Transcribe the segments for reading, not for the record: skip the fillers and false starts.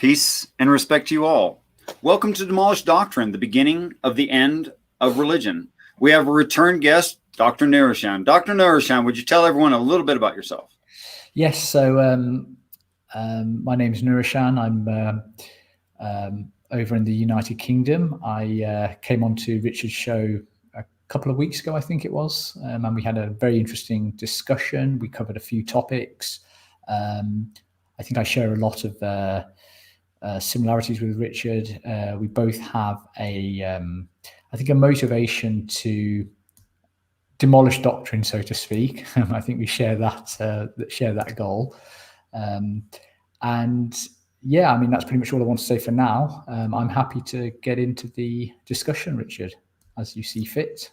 Peace and respect to you all. Welcome to Demolished Doctrine, the beginning of the end of religion. We have a return guest, Dr. Nirushan. Dr. Nirushan, would you tell everyone a little bit about yourself? Yes, so my name is Nirushan. I'm over in the United Kingdom. I came onto Richard's show a couple of weeks ago, I think it was, and we had a very interesting discussion. We covered a few topics. I think I share a lot of similarities with Richard. We both have I think a motivation to demolish doctrine, so to speak. I think we share that goal. And yeah, I mean, that's pretty much all I want to say for now. I'm happy to get into the discussion, Richard, as you see fit.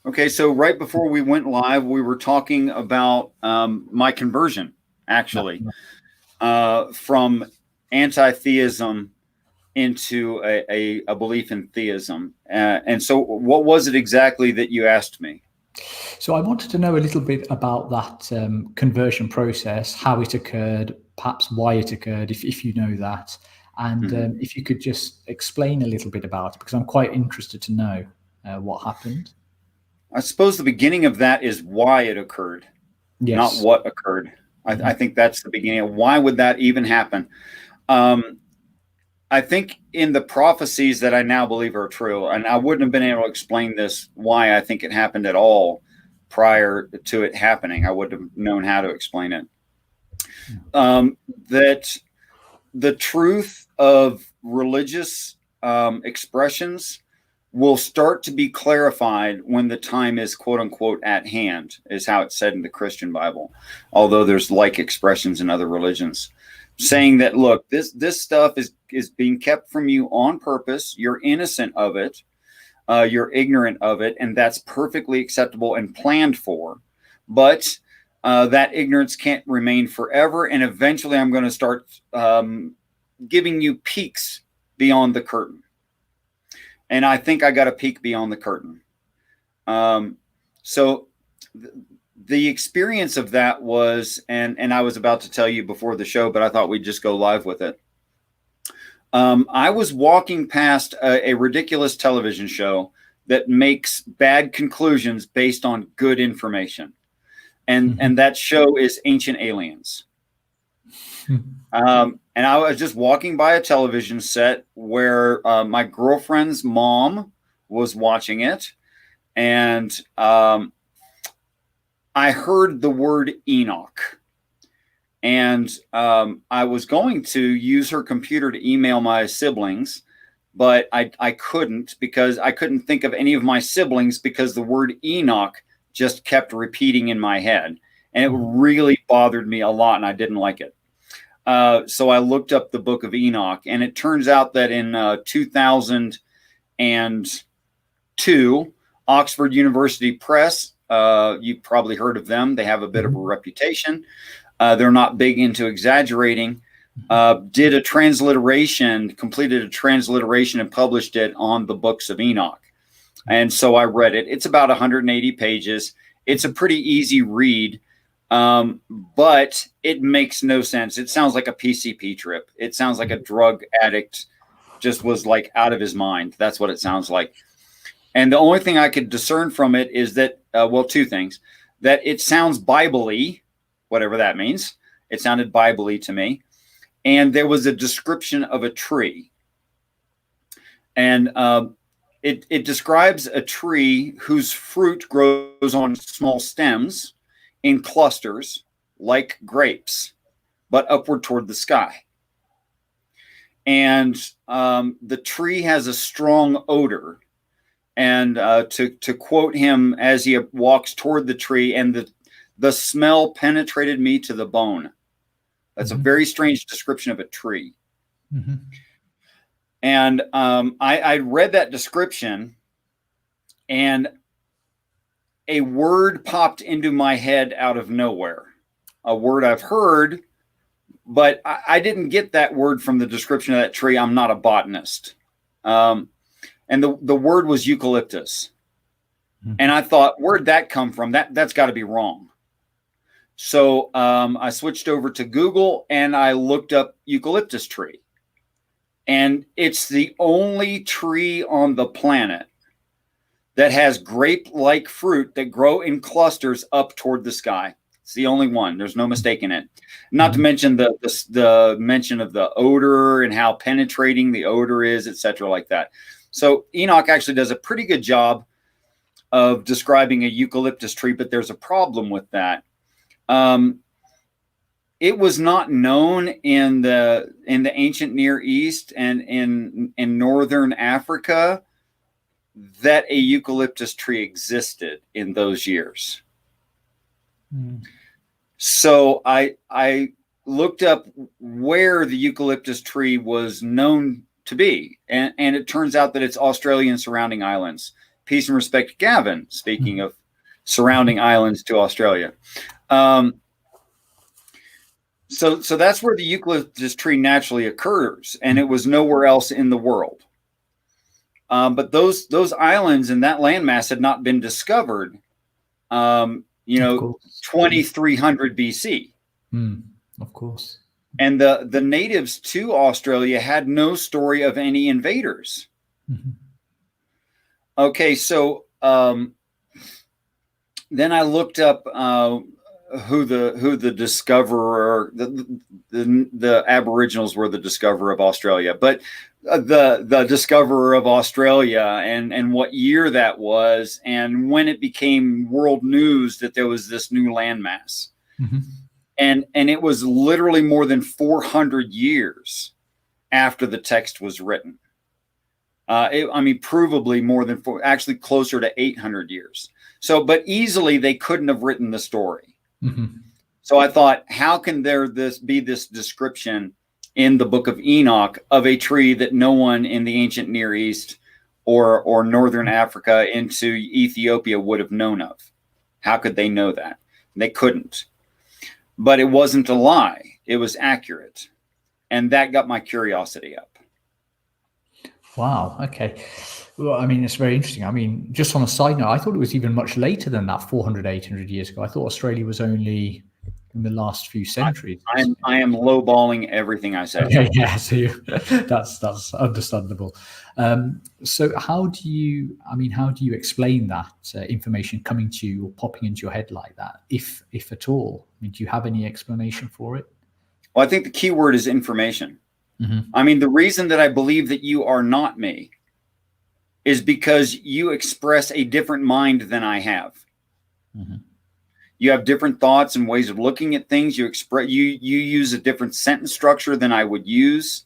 Okay, so right before we went live, we were talking about my conversion, actually, from anti-theism into a belief in theism. And so what was it exactly that you asked me? So I wanted to know a little bit about that conversion process, how it occurred, perhaps why it occurred, if you know that, and if you could just explain a little bit about it, because I'm quite interested to know what happened. I suppose the beginning of that is why it occurred, Yes. not what occurred. I think that's the beginning. Why would that even happen? I think in the prophecies that I now believe are true, and I wouldn't have been able to explain this, why I think it happened at all prior to it happening. I wouldn't have known how to explain it. That the truth of religious expressions will start to be clarified when the time is quote unquote at hand, is how it's said in the Christian Bible, although there's like expressions in other religions, saying that, look, this stuff is being kept from you on purpose. You're innocent of it. You're ignorant of it. And that's perfectly acceptable and planned for. But that ignorance can't remain forever. And eventually I'm going to start giving you peeks beyond the curtain. And I think I got a peek beyond the curtain. So the experience of that was, and I was about to tell you before the show, but I thought we'd just go live with it. I was walking past a ridiculous television show that makes bad conclusions based on good information. And that show is Ancient Aliens. And I was just walking by a television set where my girlfriend's mom was watching it. And I heard the word Enoch. And I was going to use her computer to email my siblings, but I couldn't, because I couldn't think of any of my siblings, because the word Enoch just kept repeating in my head. And it really bothered me a lot, and I didn't like it. So I looked up the book of Enoch, and it turns out that in 2002, Oxford University Press, you've probably heard of them. They have a bit of a reputation. They're not big into exaggerating. Did a transliteration, completed a transliteration and published it on the books of Enoch. And so I read it. It's about 180 pages. It's a pretty easy read, but it makes no sense. It sounds like a PCP trip. It sounds like a drug addict just was like out of his mind. That's what it sounds like. And the only thing I could discern from it is that, well, two things, that it sounds Bible-y, whatever that means. It sounded Bible-y to me. And there was a description of a tree. And it describes a tree whose fruit grows on small stems in clusters like grapes, but upward toward the sky. And the tree has a strong odor. And to quote him as he walks toward the tree, and the smell penetrated me to the bone. That's a very strange description of a tree. And I read that description, and a word popped into my head out of nowhere. A word I've heard, but I didn't get that word from the description of that tree. I'm not a botanist. And the word was eucalyptus. And I thought, where'd that come from? That's got to be wrong. So I switched over to Google and I looked up eucalyptus tree. And it's the only tree on the planet that has grape-like fruit that grow in clusters up toward the sky. It's the only one. There's no mistaking it. Not to mention the mention of the odor and how penetrating the odor is, etc., like that. So Enoch actually does a pretty good job of describing a eucalyptus tree, but there's a problem with that. It was not known in the ancient Near East and in northern Africa that a eucalyptus tree existed in those years. So I looked up where the eucalyptus tree was known to be, and it turns out that it's Australia and surrounding islands. Peace and respect, Gavin, speaking of surrounding islands to Australia. So that's where the eucalyptus tree naturally occurs, and it was nowhere else in the world. But those islands and that landmass had not been discovered, 2300 BC. Of course. And the natives to Australia had no story of any invaders. Okay, so then I looked up who the discoverer, the Aboriginals were the discoverer of Australia, but the discoverer of Australia and what year that was, and when it became world news that there was this new landmass. And it was literally more than 400 years after the text was written. Provably more than actually closer to 800 years. So, but easily they couldn't have written the story. So I thought, how can there be this description in the book of Enoch of a tree that no one in the ancient Near East or northern Africa into Ethiopia would have known of? How could they know that? They couldn't. But it wasn't a lie. It was accurate. And that got my curiosity up. Wow. Okay. Well, I mean, it's very interesting. I mean, just on a side note, I thought it was even much later than that, 400, 800 years ago. I thought Australia was only in the last few centuries. I am lowballing everything I said. Yeah, so that's understandable. So how do you explain that information coming to you or popping into your head like that, if at all? I mean, do you have any explanation for it? Well, I think the key word is information. I mean, the reason that I believe that you are not me is because you express a different mind than I have. You have different thoughts and ways of looking at things. You use a different sentence structure than I would use.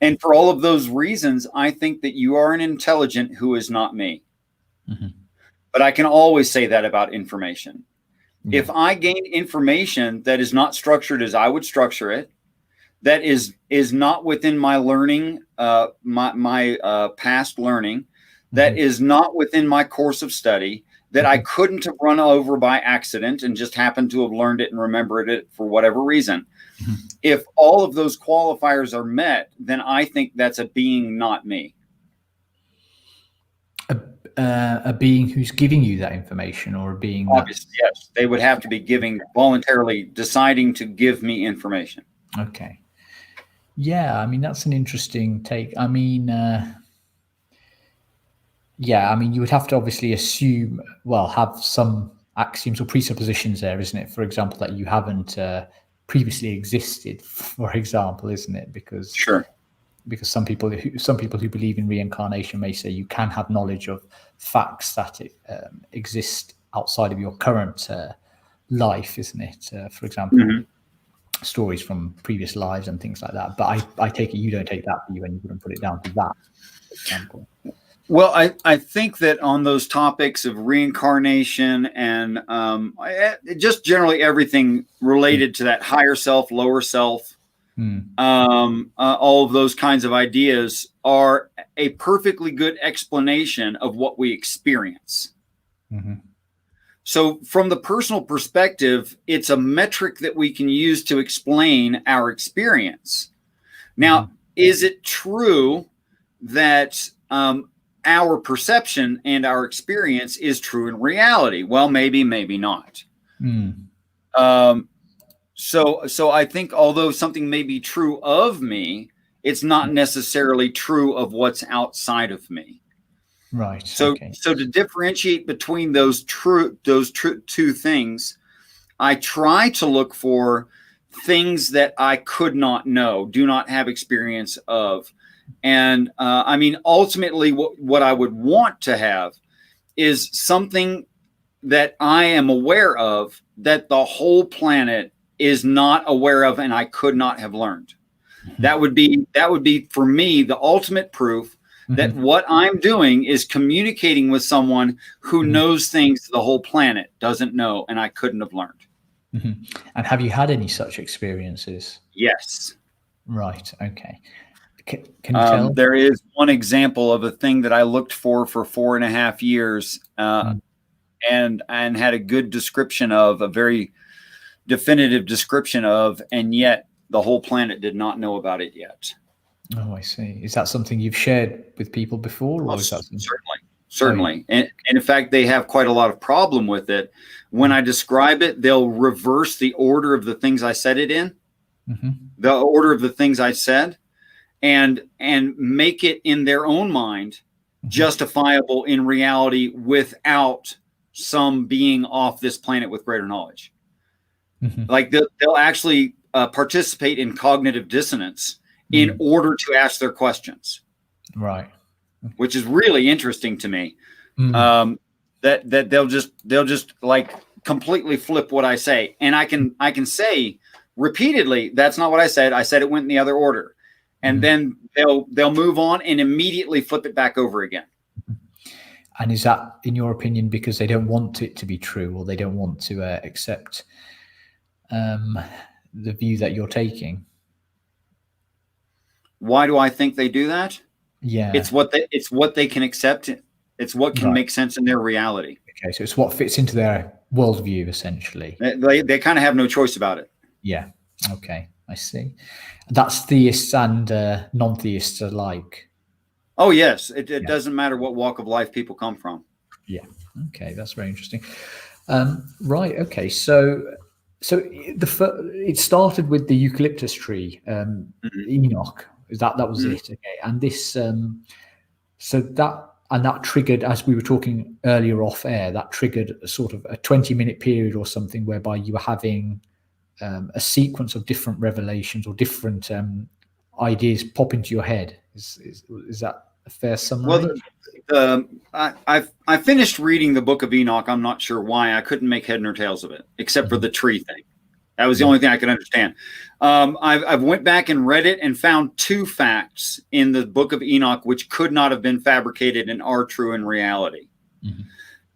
And for all of those reasons, I think that you are an intelligent who is not me. But I can always say that about information. If I gain information that is not structured as I would structure it, that is not within my learning, my past learning, that is not within my course of study, that I couldn't have run over by accident and just happened to have learned it and remembered it for whatever reason. If all of those qualifiers are met, then I think that's a being not me. A being who's giving you that information, or a being Obviously, yes. They would have to be voluntarily deciding to give me information. Okay. Yeah, I mean, that's an interesting take. I mean, you would have to obviously assume, have some axioms or presuppositions there, isn't it? For example, that you haven't previously existed, for example, isn't it? Because some people who believe in reincarnation may say you can have knowledge of facts that exist outside of your current life, isn't it? For example, stories from previous lives and things like that. But I take it you don't take that view, and you wouldn't put it down to that, for example. Well, I think that on those topics of reincarnation and just generally everything related to that higher self, lower self, all of those kinds of ideas are a perfectly good explanation of what we experience. So from the personal perspective, it's a metric that we can use to explain our experience. Now, is it true that our perception and our experience is true in reality? Well, maybe not. So I think although something may be true of me, it's not necessarily true of what's outside of me. Right. So, Okay. so to differentiate between those two things, I try to look for things that I could not know, do not have experience of. And I mean, ultimately, what I would want to have is something that I am aware of that the whole planet is not aware of, and I could not have learned. Mm-hmm. That would be for me the ultimate proof that what I'm doing is communicating with someone who knows things the whole planet doesn't know, and I couldn't have learned. And have you had any such experiences? Yes. Right. Okay. Can you tell? There is one example of a thing that I looked for 4.5 years, and had a good description of, a very definitive description of, and yet the whole planet did not know about it yet. Oh, I see. Is that something you've shared with people before, or is that certainly? And in fact, they have quite a lot of problem with it. When I describe it, they'll reverse the order of the things I said it in, the order of the things I said, and make it in their own mind justifiable in reality without some being off this planet with greater knowledge. Like they'll actually participate in cognitive dissonance in order to ask their questions, right? Which is really interesting to me. That they'll just like completely flip what I say, and I can say repeatedly, that's not what I said. I said it went in the other order, and then they'll move on and immediately flip it back over again. And is that, in your opinion, because they don't want it to be true, or they don't want to accept the view that you're taking? Why do I think they do that? Yeah, it's what they can accept. It's what can make sense in their reality. Okay, so it's what fits into their worldview, essentially. They kind of have no choice about it. Yeah. Okay, I see. That's theists and non-theists alike. Oh yes, it doesn't matter what walk of life people come from. Yeah. Okay, that's very interesting. Right. Okay. So it started with the eucalyptus tree, Enoch. That was it. Okay, and this that triggered, as we were talking earlier off air, that triggered a sort of a 20-minute period or something whereby you were having a sequence of different revelations or different ideas pop into your head. Is that a fair summary? Well, I finished reading the Book of Enoch. I'm not sure why. I couldn't make head nor tails of it, except for the tree thing. That was the only thing I could understand. I've went back and read it and found two facts in the Book of Enoch which could not have been fabricated and are true in reality.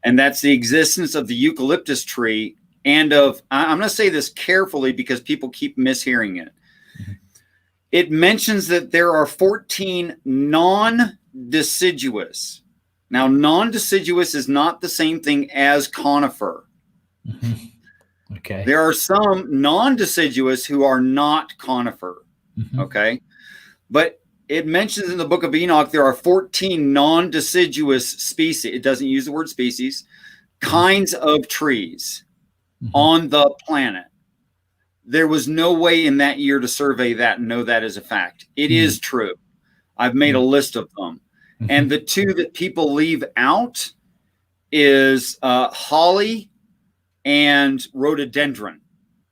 And that's the existence of the eucalyptus tree and of, I'm going to say this carefully because people keep mishearing it. It mentions that there are 14 non-deciduous. Now, non-deciduous is not the same thing as conifer. Okay. There are some non-deciduous who are not conifer. Okay. But it mentions in the Book of Enoch there are 14 non-deciduous species. It doesn't use the word species, kinds of trees on the planet. There was no way in that year to survey that and know that as a fact. It is true. I've made a list of them. And the two that people leave out is holly and rhododendron.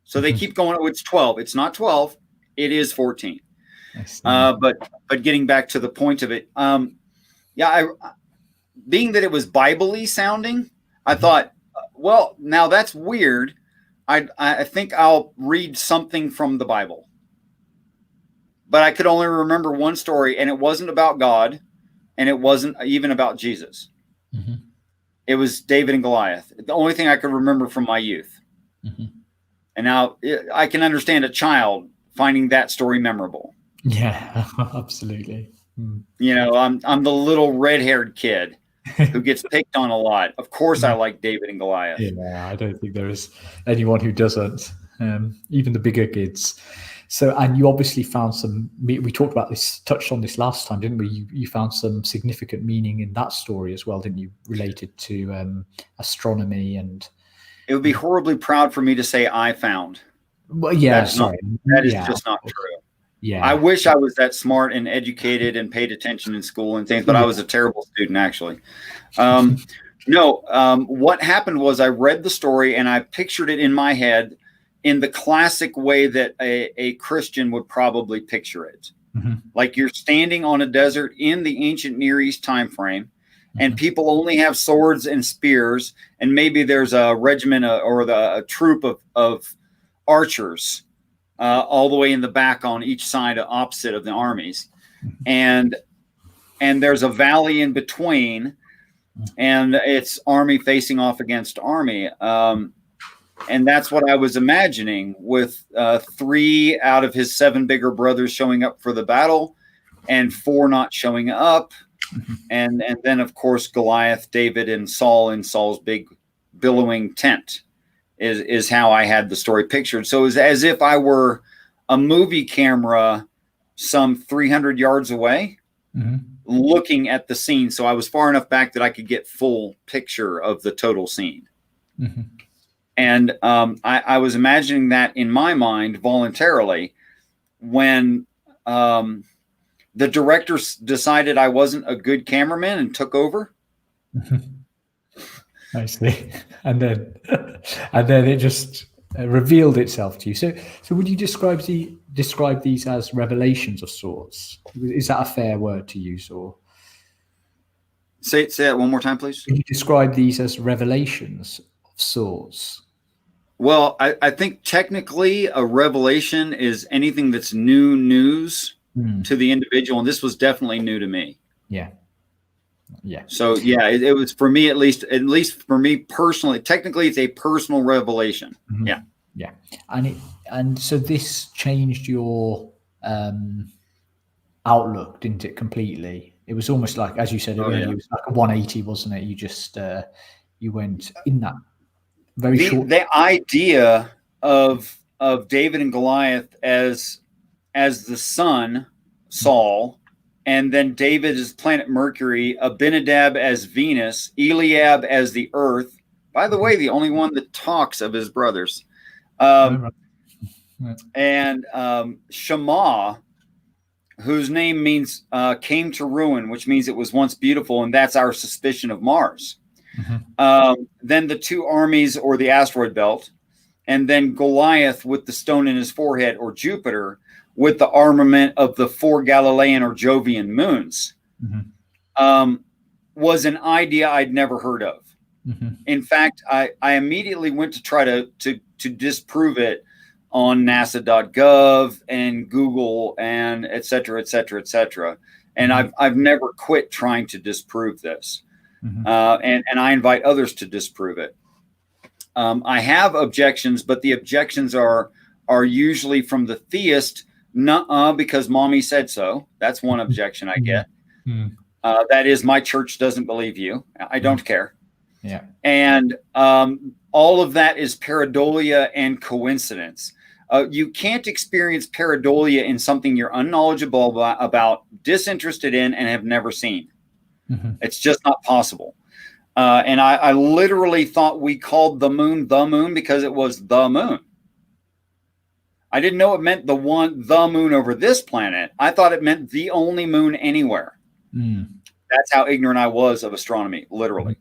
So they keep going, oh, it's 12. It's not 12. It is 14. But getting back to the point of it, being that it was Bible-y sounding, I thought, well, now that's weird. I think I'll read something from the Bible. But I could only remember one story, and it wasn't about God, and it wasn't even about Jesus. It was David and Goliath. The only thing I could remember from my youth. And now I can understand a child finding that story memorable. Yeah, absolutely. You know, I'm the little red-haired kid who gets picked on a lot. Of course I like David and Goliath. Yeah, I don't think there is anyone who doesn't, even the bigger kids. So, and you obviously found we talked about this, touched on this last time, didn't we? You found some significant meaning in that story as well, didn't you? Related to astronomy and... It would be horribly proud for me to say I found. Well, yeah, that is just not true. Yeah. I wish I was that smart and educated and paid attention in school and things, but I was a terrible student, actually. What happened was I read the story and I pictured it in my head in the classic way that a Christian would probably picture it. Mm-hmm. Like you're standing on a desert in the ancient Near East time frame, and people only have swords and spears, and maybe there's a regiment or a troop of archers all the way in the back on each side opposite of the armies. And there's a valley in between, and it's army facing off against army. And that's what I was imagining, with 3 out of his 7 bigger brothers showing up for the battle and 4 not showing up. And then, of course, Goliath, David, and Saul in Saul's big billowing tent is how I had the story pictured. So it was as if I were a movie camera some 300 yards away, looking at the scene. So I was far enough back that I could get full picture of the total scene. And I was imagining that in my mind voluntarily when the director decided I wasn't a good cameraman and took over. I see. And then it just revealed itself to you. So would you describe these as revelations of sorts? Is that a fair word to use, or say that one more time, please? Would you describe these as revelations of sorts? Well, I think technically a revelation is anything that's new news to the individual, and this was definitely new to me. Yeah. So yeah, it was for me, at least for me personally. Technically, it's a personal revelation. Yeah. And so this changed your outlook, didn't it? Completely. It was almost like, as you said earlier, it was like a 180, wasn't it? You just you went in that very short. The idea of David and Goliath as the sun, Saul, and then David as planet Mercury, Abinadab as Venus, Eliab as the earth. By the way, the only one that talks of his brothers. And Shema, whose name means came to ruin, which means it was once beautiful, and that's our suspicion of Mars. Then the 2 armies, or the asteroid belt, and then Goliath with the stone in his forehead, or Jupiter with the armament of the 4 Galilean or Jovian moons, was an idea I'd never heard of. In fact, I immediately went to try to disprove it on NASA.gov and Google and et cetera, et cetera, et cetera. And I've never quit trying to disprove this. And I invite others to disprove it. I have objections, but the objections are usually from the theist. Because mommy said so. That's one objection I get. That is, my church doesn't believe you. I don't care. Yeah. And all of that is pareidolia and coincidence. You can't experience pareidolia in something you're unknowledgeable about, disinterested in, and have never seen. It's just not possible. And I literally thought we called the moon because it was the moon. I didn't know it meant the moon over this planet. I thought it meant the only moon anywhere. That's how ignorant I was of astronomy, literally.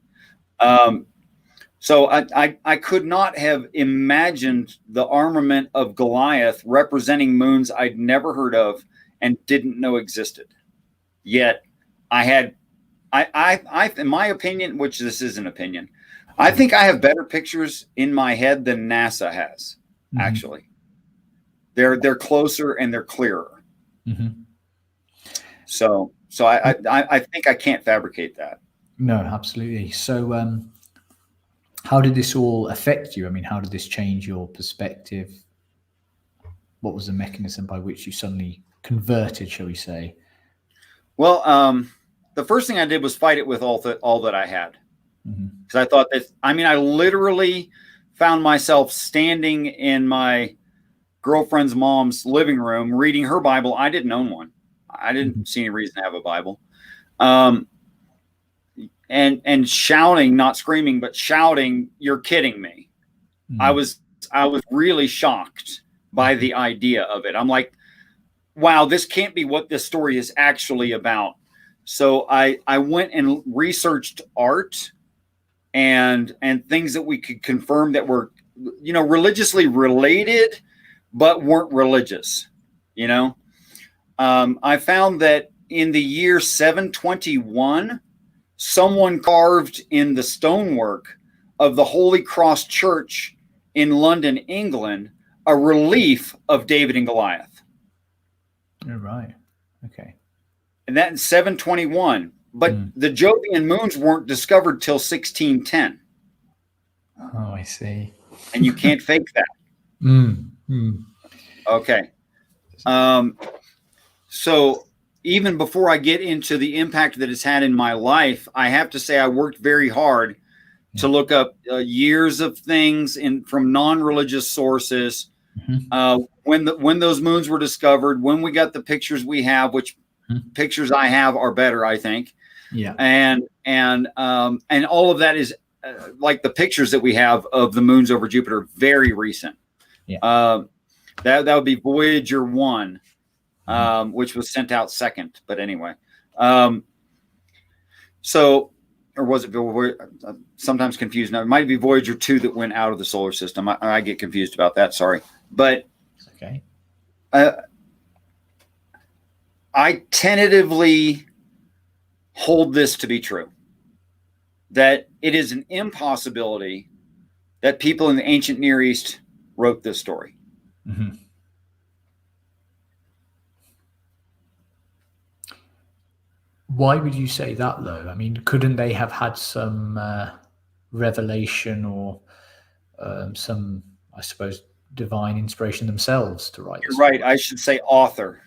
So I could not have imagined the armament of Goliath representing moons I'd never heard of and didn't know existed. Yet I in my opinion, which this is an opinion, I think I have better pictures in my head than NASA has, actually. They're closer and they're clearer. So I think I can't fabricate that. No, absolutely. So how did this all affect you? I mean, how did this change your perspective? What was the mechanism by which you suddenly converted, shall we say? Well, the first thing I did was fight it with all that I had. Because I thought I literally found myself standing in my girlfriend's mom's living room reading her Bible. I didn't own one. I didn't see any reason to have a Bible. And shouting, not screaming, but shouting, "You're kidding me." I was really shocked by the idea of it. I'm like, wow, this can't be what this story is actually about. So I went and researched art and things that we could confirm that were, religiously related, but weren't religious. I found that in the year 721, someone carved in the stonework of the Holy Cross Church in London, England, a relief of David and Goliath. Oh, right. Okay. And that in 721. But the Jovian moons weren't discovered till 1610. Oh, I see. And you can't fake that. Okay. So even before I get into the impact that it's had in my life, I have to say I worked very hard to look up years of things from non-religious sources. When those moons were discovered, when we got the pictures we have, which pictures I have are better, I think. Yeah. And all of that is like the pictures that we have of the moons over Jupiter, very recent. Yeah. That would be Voyager 1, which was sent out second. But anyway, or was it Voyager? I'm sometimes confused now. It might be Voyager 2 that went out of the solar system. I get confused about that. Sorry. But okay. I tentatively hold this to be true, that it is an impossibility that people in the ancient Near East wrote this story. Why would you say that, though? I mean, couldn't they have had some revelation or some, I suppose, divine inspiration themselves to write this? You're right. I should say author.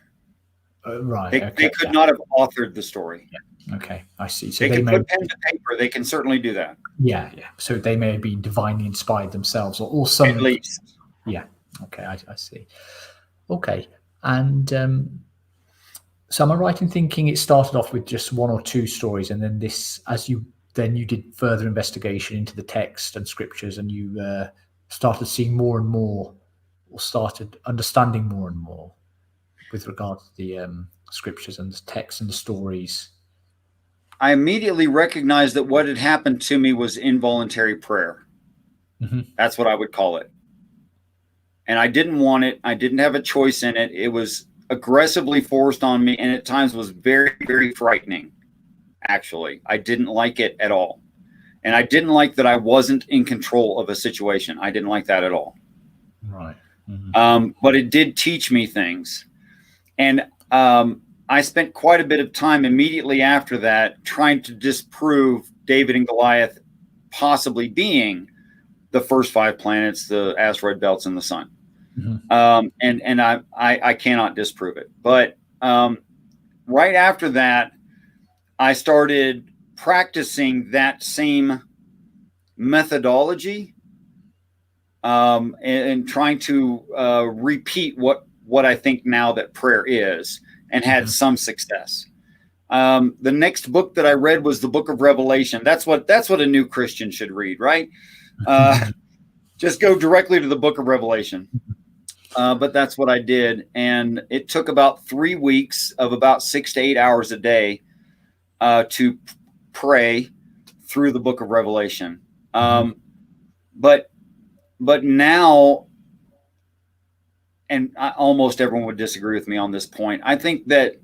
Right. They could not have authored the story. Yeah. Okay, I see. So they can put pen to paper. They can certainly do that. Yeah. So they may have been divinely inspired themselves, or some. At least. Yeah. Okay, I see. Okay, and so am I right in thinking it started off with just one or two stories, and then you did further investigation into the text and scriptures, and you started seeing more and more, or started understanding more and more with regard to the scriptures and the text and the stories? I immediately recognized that what had happened to me was involuntary prayer. That's what I would call it. And I didn't want it. I didn't have a choice in it. It was aggressively forced on me, and at times was very, very frightening. Actually, I didn't like it at all. And I didn't like that I wasn't in control of a situation. I didn't like that at all. Right. But it did teach me things. And I spent quite a bit of time immediately after that trying to disprove David and Goliath possibly being the first 5 planets, the asteroid belts, and the sun. And I cannot disprove it. But right after that, I started practicing that same methodology and trying to repeat what I think now that prayer is, and had some success. The next book that I read was the Book of Revelation. That's what a new Christian should read, right? Just go directly to the Book of Revelation. But that's what I did. And it took about 3 weeks of about 6 to 8 hours a day to pray through the Book of Revelation. But now, and almost everyone would disagree with me on this point, I think that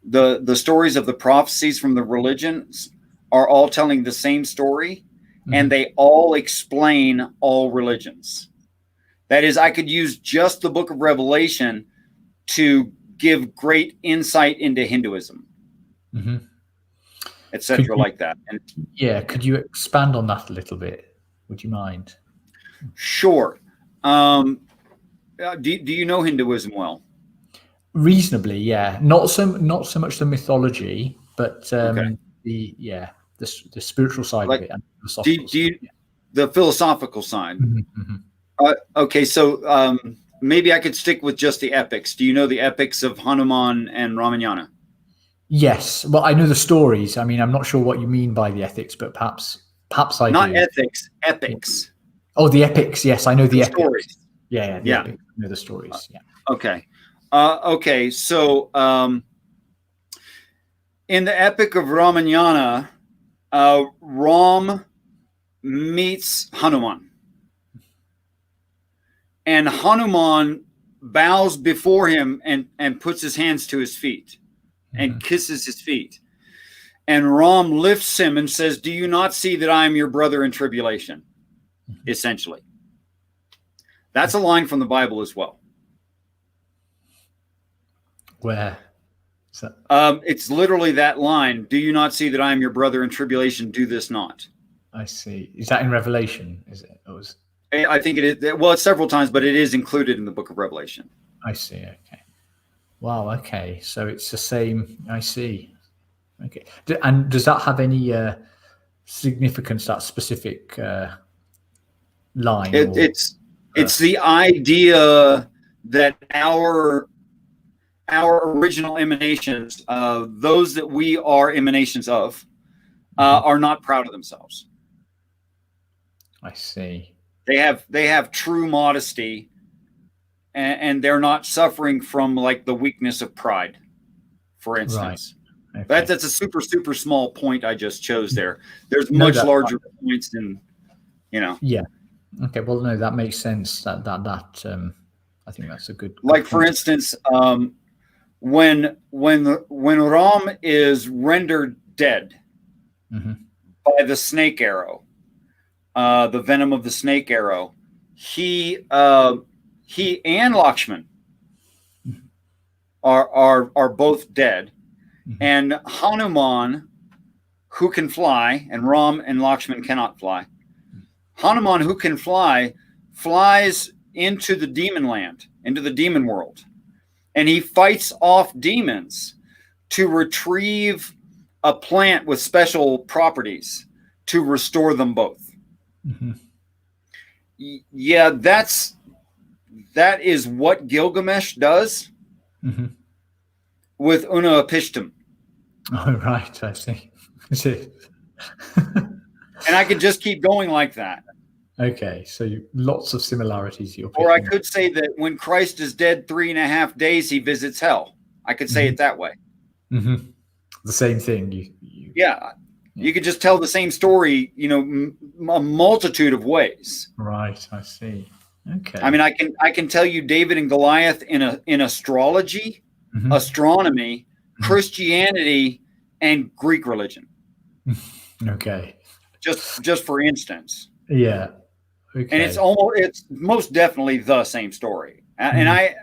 the stories of the prophecies from the religions are all telling the same story, and they all explain all religions. That is, I could use just the Book of Revelation to give great insight into Hinduism, etc., like that. And could you expand on that a little bit? Would you mind? Sure. Do you know Hinduism well? Reasonably, yeah. Not so much the mythology, but the spiritual side of it. And the philosophical side? Okay, so maybe I could stick with just the epics. Do you know the epics of Hanuman and Ramayana? Yes. Well, I know the stories. I mean, I'm not sure what you mean by the ethics, but perhaps I Not do. ethics, epics. Oh, the epics. Yes, I know the epics. Stories. Yeah. Epics. I know the stories. Yeah. Okay. Okay, so in the Epic of Ramayana, Ram meets Hanuman, and Hanuman bows before him and puts his hands to his feet and kisses his feet. And Ram lifts him and says, "Do you not see that I am your brother in tribulation?" Essentially. That's a line from the Bible as well. Where? It's literally that line. "Do you not see that I am your brother in tribulation? Do this not." I see. Is that in Revelation? Is it? I think it is. Well, it's several times, but it is included in the book of Revelation. I see. Okay. Wow. Okay. So it's the same. I see. Okay. And does that have any significance, that specific line? It's the idea that our original emanations, those that we are emanations of, are not proud of themselves. I see. They have true modesty, and they're not suffering from like the weakness of pride, for instance. Right. Okay. That's a super small point I just chose there. There's much larger points than, Yeah. Okay. Well, no, that makes sense. That I think that's a good. Like, for instance, when Ram is rendered dead by the snake arrow, the venom of the snake arrow, he and Lakshman are both dead, and Hanuman, who can fly, and Ram and Lakshman cannot fly. Hanuman, who can fly, flies into the demon land, into the demon world, and he fights off demons to retrieve a plant with special properties to restore them both. Yeah, that is what Gilgamesh does with Una-Apishtim. Oh, right, I see. And I could just keep going like that. Okay, so lots of similarities. Or I could say that when Christ is dead 3.5 days, he visits hell. I could say it that way. The same thing. Yeah. You could just tell the same story, a multitude of ways. Right, I see. Okay. I mean, I can tell you David and Goliath in astrology, astronomy, Christianity, and Greek religion. Okay. Just for instance. Yeah. Okay. And it's most definitely the same story. And I'd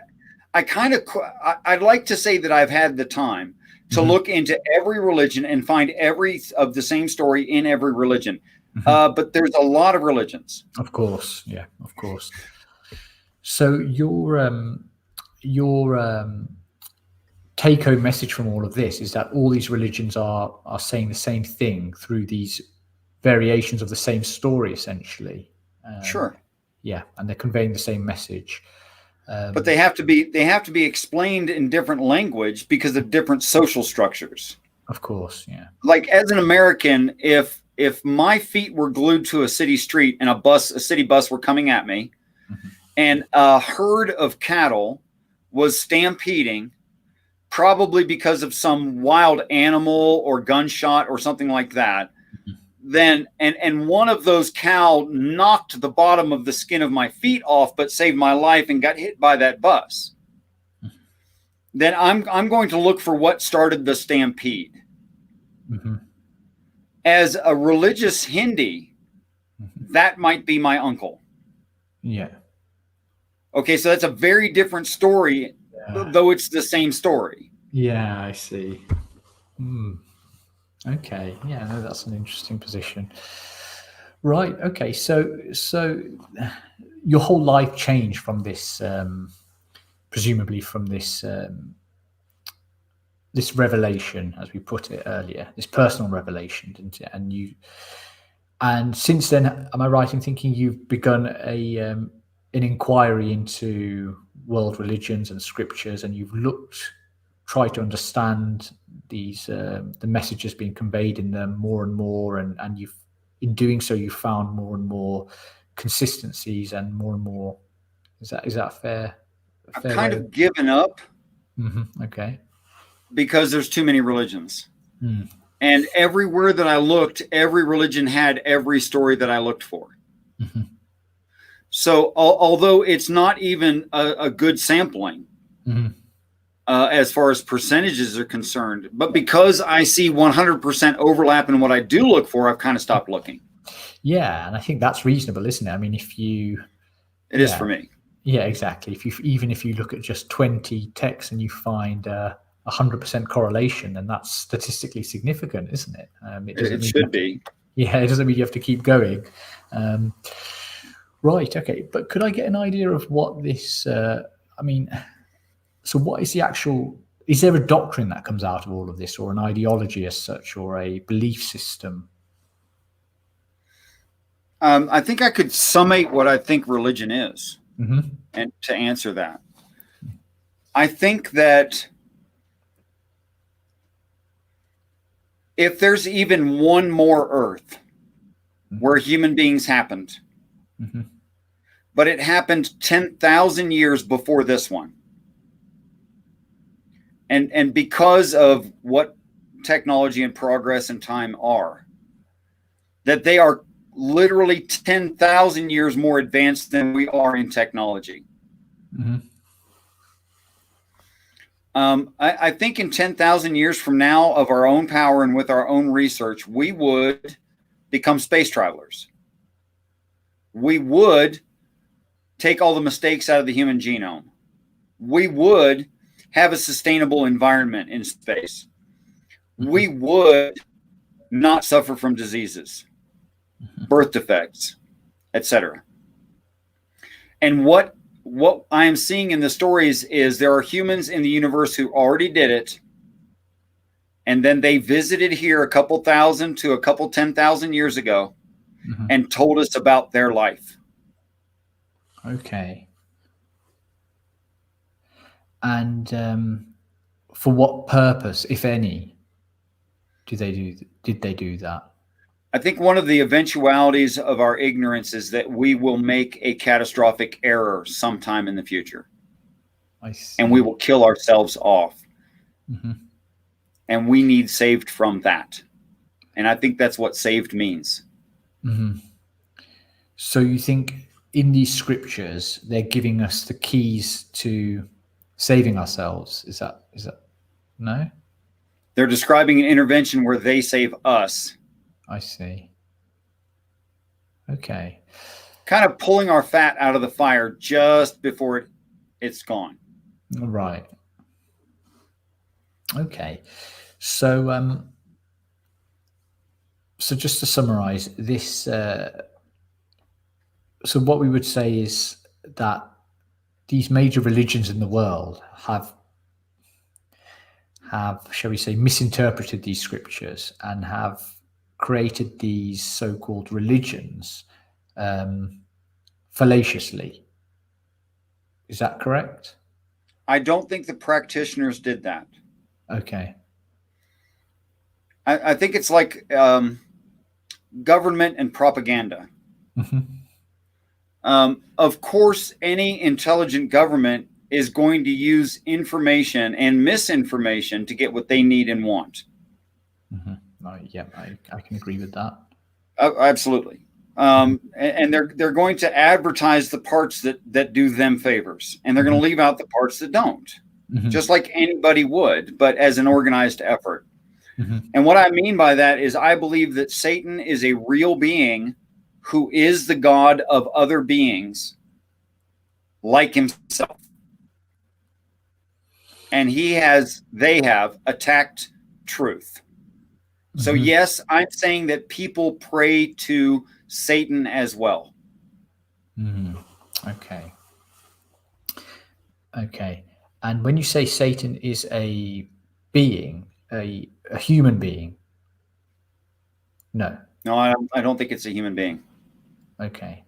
like to say that I've had the time to look into every religion and find every of the same story in every religion. But there's a lot of religions. Of course. Yeah, of course. So your take-home message from all of this is that all these religions are saying the same thing through these variations of the same story, essentially. Sure. Yeah, and they're conveying the same message. But they have to be explained in different language because of different social structures. Of course, yeah. Like, as an American, if my feet were glued to a city street and a city bus were coming at me, and a herd of cattle was stampeding, probably because of some wild animal or gunshot or something like that, then and one of those cow knocked the bottom of the skin of my feet off but saved my life and got hit by that bus, then I'm going to look for what started the stampede. As a religious Hindi, that might be my uncle. Yeah. Okay, so that's a very different story, though it's the same story. Yeah, I see. Okay. Yeah, no, that's an interesting position. Right. Okay. So your whole life changed from this, presumably from this this revelation, as we put it earlier, this personal revelation, didn't it? And since then, am I right in thinking you've begun an inquiry into world religions and scriptures, and you've tried to understand these the messages being conveyed in them more and more, and you've, in doing so, you found more and more consistencies and more. Is that fair? I've kind of given up Okay. Because there's too many religions. Mm. And everywhere that I looked, every religion had every story that I looked for. Mm-hmm. So although it's not even a good sampling, as far as percentages are concerned, but because I see 100% overlap in what I do look for, I've kind of stopped looking. Yeah, and I think that's reasonable, isn't it? I mean, if you, It is for me. Yeah, exactly. Even if you look at just 20 texts and you find 100% correlation, then that's statistically significant, isn't it? It should be. Yeah, it doesn't mean you have to keep going. Right. Okay. But could I get an idea of what this? So what is the actual? Is there a doctrine that comes out of all of this, or an ideology as such, or a belief system? I think I could summate what I think religion is, and to answer that, I think that if there's even one more Earth where human beings happened, but it happened 10,000 years before this one, and because of what technology and progress and time are, that they are literally 10,000 years more advanced than we are in technology. I think in 10,000 years from now, of our own power and with our own research, we would become space travelers. We would take all the mistakes out of the human genome. We would have a sustainable environment in space. We would not suffer from diseases, birth defects, etc. And what I am seeing in the stories is there are humans in the universe who already did it, and then they visited here a couple thousand to a couple 10,000 years ago and told us about their life. Okay. And for what purpose, if any, did they do that? I think one of the eventualities of our ignorance is that we will make a catastrophic error sometime in the future. I see. And we will kill ourselves off. And we need saved from that. And I think that's what saved means. So you think in these scriptures, they're giving us the keys to saving ourselves? Is that no? They're describing an intervention where they save us. I see. Okay. Kind of pulling our fat out of the fire just before it's gone. Right. Okay. So, so just to summarize this, so what we would say is that these major religions in the world have, shall we say, misinterpreted these scriptures and have created these so-called religions fallaciously. Is that correct? I don't think the practitioners did that. Okay. I think it's like government and propaganda. Of course, any intelligent government is going to use information and misinformation to get what they need and want. Yeah, I can agree with that. Absolutely. And they're going to advertise the parts that do them favors, and they're going to leave out the parts that don't, just like anybody would, but as an organized effort. And what I mean by that is I believe that Satan is a real being who is the God of other beings like himself. And they have attacked truth. So yes, I'm saying that people pray to Satan as well. Okay. Okay. And when you say Satan is a being, a human being? No, I don't think it's a human being. Okay.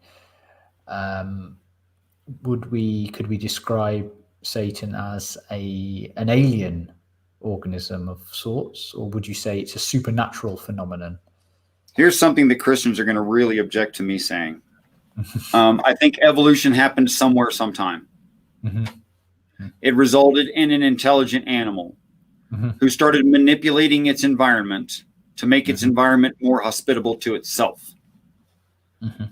Could we describe Satan as an alien organism of sorts, or would you say it's a supernatural phenomenon? Here's something that Christians are going to really object to me saying. I think evolution happened somewhere, sometime. It resulted in an intelligent animal who started manipulating its environment to make its environment more hospitable to itself.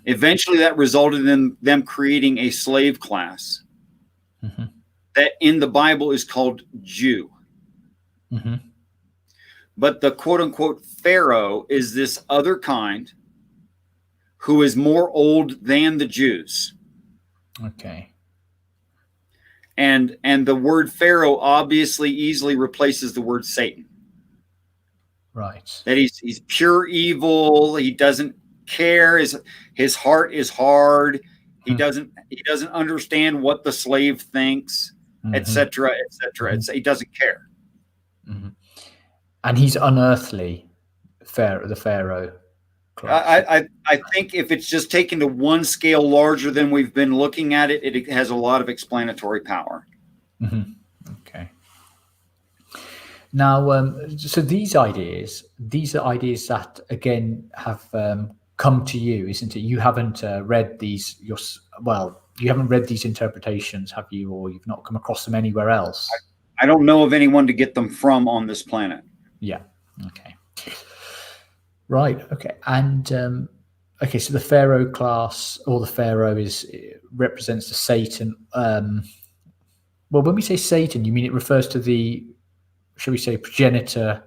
Eventually, that resulted in them creating a slave class that in the Bible is called Jew. But the quote unquote Pharaoh is this other kind who is more old than the Jews. Okay. And the word Pharaoh obviously easily replaces the word Satan. Right. That he's pure evil. He doesn't care. His heart is hard. He doesn't understand what the slave thinks, etc., etc. He doesn't care. And he's unearthly, the Pharaoh class. I think if it's just taken to one scale larger than we've been looking at it, it has a lot of explanatory power. Okay. Now, so these are ideas that again have come to you, isn't it? You haven't read these you haven't read these interpretations, have you, or you've not come across them anywhere else? I don't know of anyone to get them from on this planet. Yeah. Okay. Right. Okay. And okay, so the Pharaoh class, or the Pharaoh represents the Satan. Well, when we say Satan, you mean it refers to the, shall we say, progenitor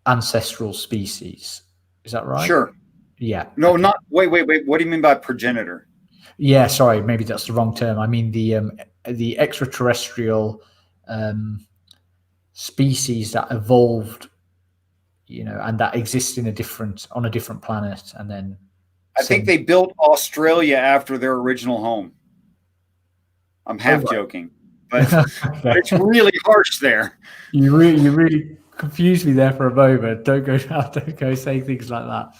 ancestral species? Is that right? Sure. Yeah. No, okay. not. Wait. What do you mean by progenitor? Yeah. Sorry, maybe that's the wrong term. I mean the extraterrestrial species that evolved, and that exist on a different planet, and then I think they built Australia after their original home. I'm half joking, but it's really harsh there. You really confused me there for a moment. Don't go saying things like that.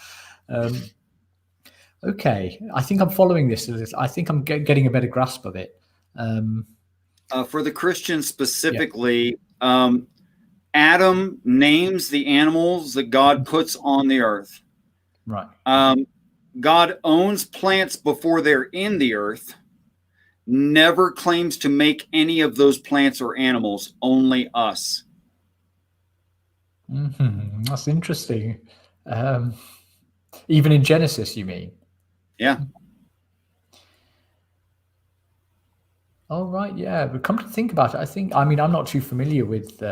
Okay, I think I'm following this. I think I'm getting a better grasp of it. For the Christians specifically, Adam names the animals that God puts on the earth. Right. God owns plants before they're in the earth, never claims to make any of those plants or animals, only us. That's interesting. Even in Genesis, you mean? Yeah. Oh, right. Yeah. But come to think about it, I'm not too familiar with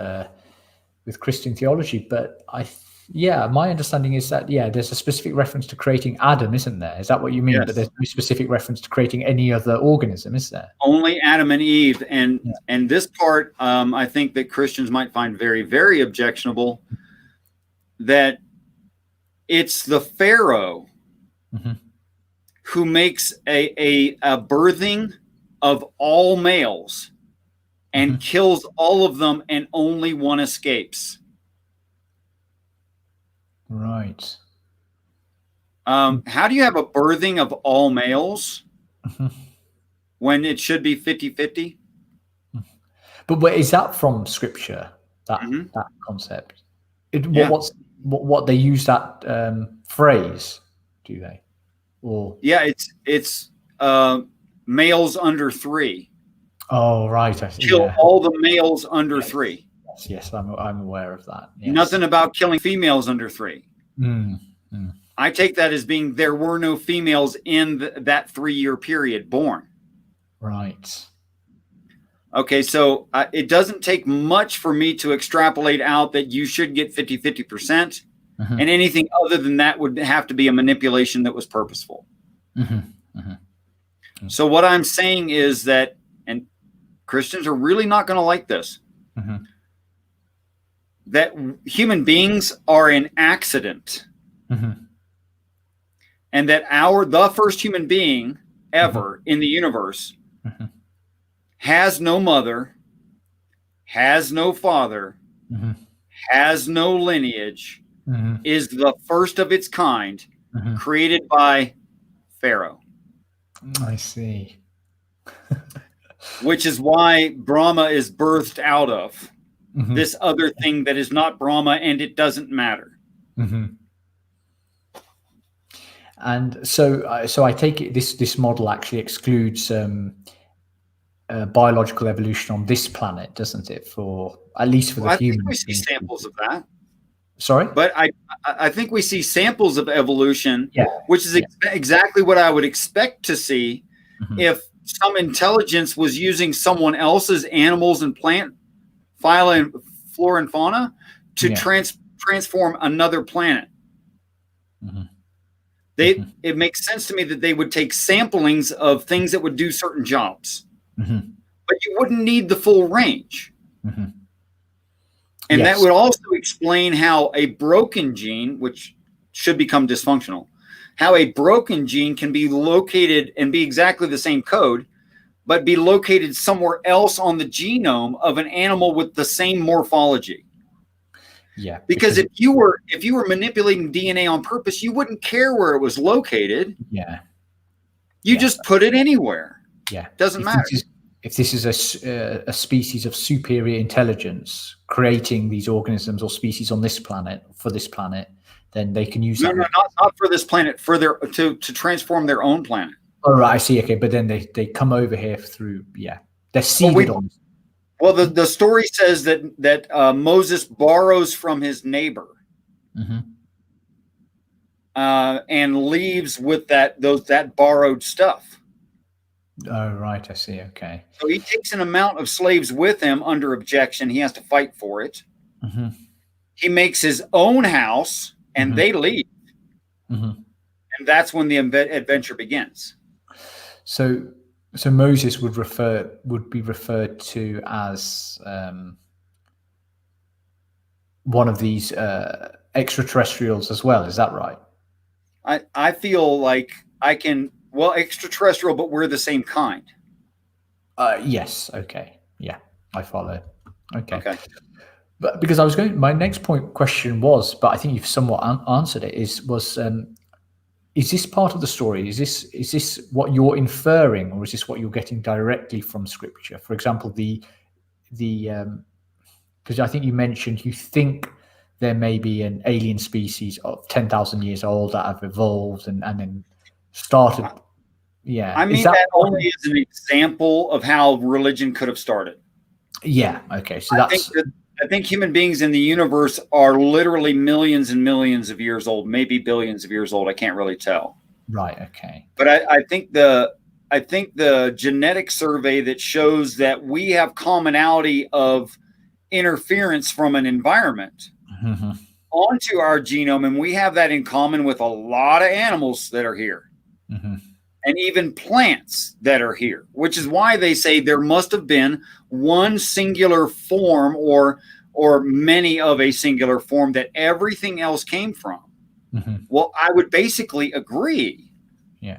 Christian theology, but my understanding is that, there's a specific reference to creating Adam, isn't there? Is that what you mean? Yes. But there's no specific reference to creating any other organism, is there? Only Adam and Eve. And this part, I think that Christians might find very, very objectionable, that it's the Pharaoh who makes a birthing of all males and kills all of them, and only one escapes. Right. How do you have a birthing of all males when it should be 50-50? But where is that from Scripture? That concept? What they use that phrase? Do they? Or it's males under 3. Oh, right. I see. Kill all the males under 3. Yes, I'm aware of that. Yes. Nothing about killing females under 3. I take that as being there were no females in that 3-year period born. Right. Okay, so it doesn't take much for me to extrapolate out that you should get 50%, and anything other than that would have to be a manipulation that was purposeful. So what I'm saying is that, and Christians are really not going to like this, that human beings are an accident, and that the first human being ever in the universe has no mother, has no father, has no lineage, is the first of its kind, created by Pharaoh. I see. Which is why Brahma is birthed out of this other thing that is not Brahma, and it doesn't matter. And so I take it this model actually excludes biological evolution on this planet, doesn't it? For at least for the I human. think we see samples of that. Sorry, but I think we see samples of evolution, yeah, which is exactly what I would expect to see if some intelligence was using someone else's animals and plant flora and fauna to transform another planet. It makes sense to me that they would take samplings of things that would do certain jobs, but you wouldn't need the full range. And that would also explain how a broken gene, which should become dysfunctional, how a broken gene can be located and be exactly the same code, but be located somewhere else on the genome of an animal with the same morphology. Yeah. Because if you were manipulating DNA on purpose, you wouldn't care where it was located. Yeah. You just put it anywhere. Yeah. Doesn't matter. If this is a species of superior intelligence creating these organisms or species on this planet for this planet, then they can use that. No, not for this planet, for their to transform their own planet. Oh, right, I see. Okay, but then they come over here through. Yeah, they're seeded on. Well, the story says that Moses borrows from his neighbor, and leaves with that borrowed stuff. Oh, right, I see. Okay. So he takes an amount of slaves with him under objection. He has to fight for it. He makes his own house, and they leave. And that's when the adventure begins. So Moses would be referred to as one of these extraterrestrials as well. Is that right? I feel like extraterrestrial, but we're the same kind. Yes. Okay. Yeah, I follow. Okay. But because my next question was, but I think you've somewhat answered it. Is this part of the story? Is this what you're inferring, or is this what you're getting directly from Scripture? For example, because I think you mentioned you think there may be an alien species of 10,000 years old that have evolved and then started. Yeah, I mean that only is an example of how religion could have started. Yeah. Okay. So I think human beings in the universe are literally millions and millions of years old, maybe billions of years old. I can't really tell. Right. Okay. But I think the genetic survey that shows that we have commonality of interference from an environment onto our genome, and we have that in common with a lot of animals that are here. And even plants that are here, which is why they say there must have been one singular form or many of a singular form that everything else came from. Well, I would basically agree. Yeah.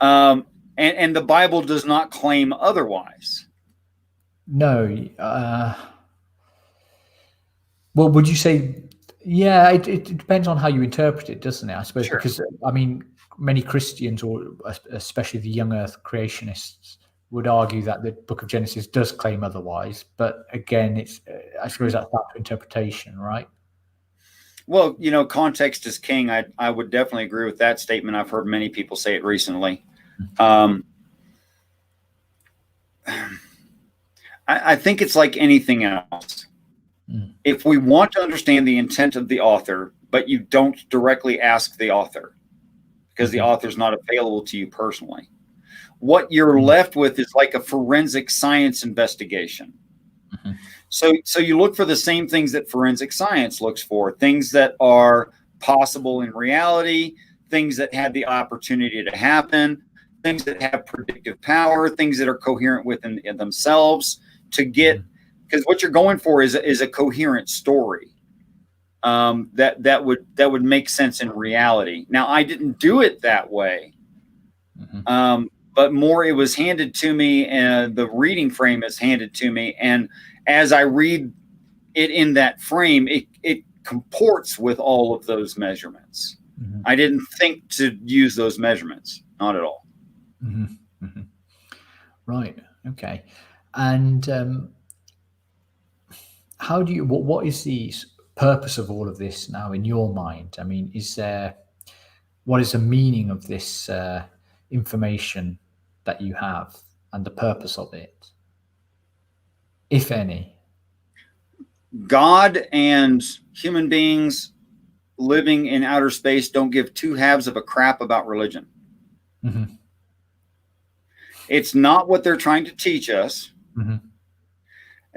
And the Bible does not claim otherwise. No. Well, would you say? Yeah, it depends on how you interpret it, doesn't it? I suppose because I mean, many Christians, or especially the young Earth creationists, would argue that the Book of Genesis does claim otherwise. But again, it's I suppose that's up to interpretation, right? Well, context is king. I would definitely agree with that statement. I've heard many people say it recently. I think it's like anything else. If we want to understand the intent of the author, but you don't directly ask the author, because the author's not available to you personally, what you're left with is like a forensic science investigation. So you look for the same things that forensic science looks for, things that are possible in reality, things that have the opportunity to happen, things that have predictive power, things that are coherent within themselves, to get, because what you're going for is a coherent story that would make sense in reality. Now, I didn't do it that way, but more it was handed to me, and the reading frame is handed to me, and as I read it in that frame, it comports with all of those measurements. I didn't think to use those measurements, not at all. Right. Okay. And how do you? What is the purpose of all of this now in your mind? I mean, what is the meaning of this information that you have? and the purpose of it, if any? God and human beings living in outer space don't give two halves of a crap about religion. Mm-hmm. It's not what they're trying to teach us. Mm-hmm.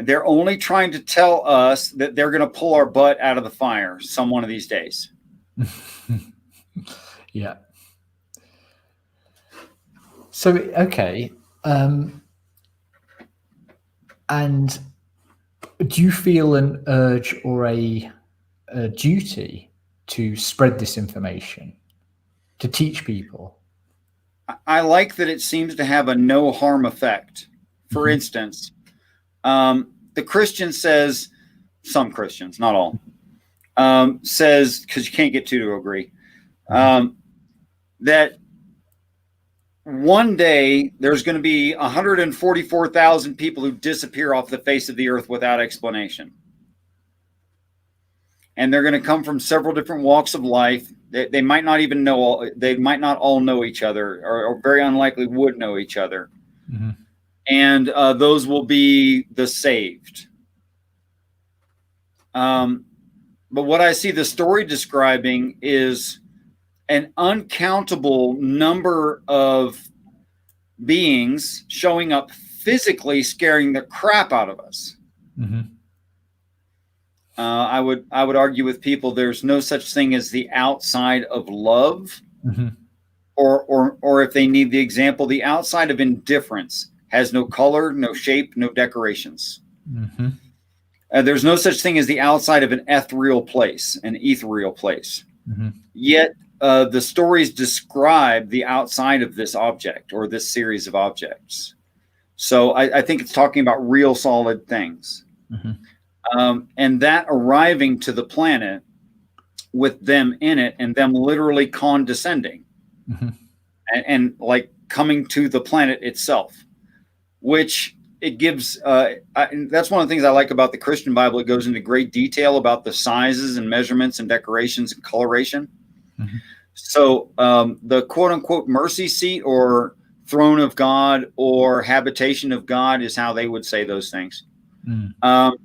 They're only trying to tell us that they're going to pull our butt out of the fire some one of these days. Yeah. So, okay. And do you feel an urge or a duty to spread this information, to teach people? I like that it seems to have a no harm effect. For Mhm. instance, the Christian says, some Christians, not all, says, because you can't get two to agree, that one day there's going to be 144,000 people who disappear off the face of the earth without explanation. And they're going to come from several different walks of life. They might not even know, they might not all know each other, or very unlikely would know each other. Mm-hmm. And those will be the saved. But what I see the story describing is an uncountable number of beings showing up physically, scaring the crap out of us. Mm-hmm. I would argue with people there's no such thing as the outside of love, Mm-hmm. or if they need the example, the outside of indifference has no color, no shape, no decorations. Mm-hmm. There's no such thing as the outside of an ethereal place, an ethereal place. Mm-hmm. Yet the stories describe the outside of this object or this series of objects. So I think it's talking about real solid things. Mm-hmm. And that arriving to the planet with them in it and them literally condescending Mm-hmm. and like coming to the planet itself, which it gives, that's one of the things I like about the Christian Bible. It goes into great detail about the sizes and measurements and decorations and coloration. Mm-hmm. So the quote unquote mercy seat or throne of God or habitation of God is how they would say those things. Mm.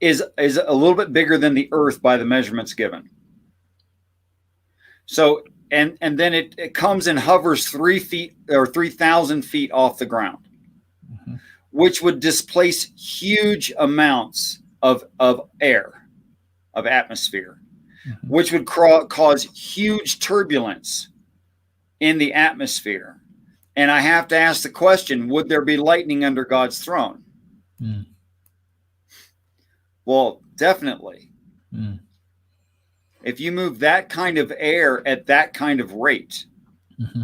Is a little bit bigger than the earth by the measurements given. So, and then it comes and hovers 3 feet or 3,000 feet off the ground, Mm-hmm. which would displace huge amounts of air, of atmosphere, Mm-hmm. which would cause huge turbulence in the atmosphere. And I have to ask the question, would there be lightning under God's throne? Mm. Well, definitely. Mm. If you move that kind of air at that kind of rate, Mm-hmm.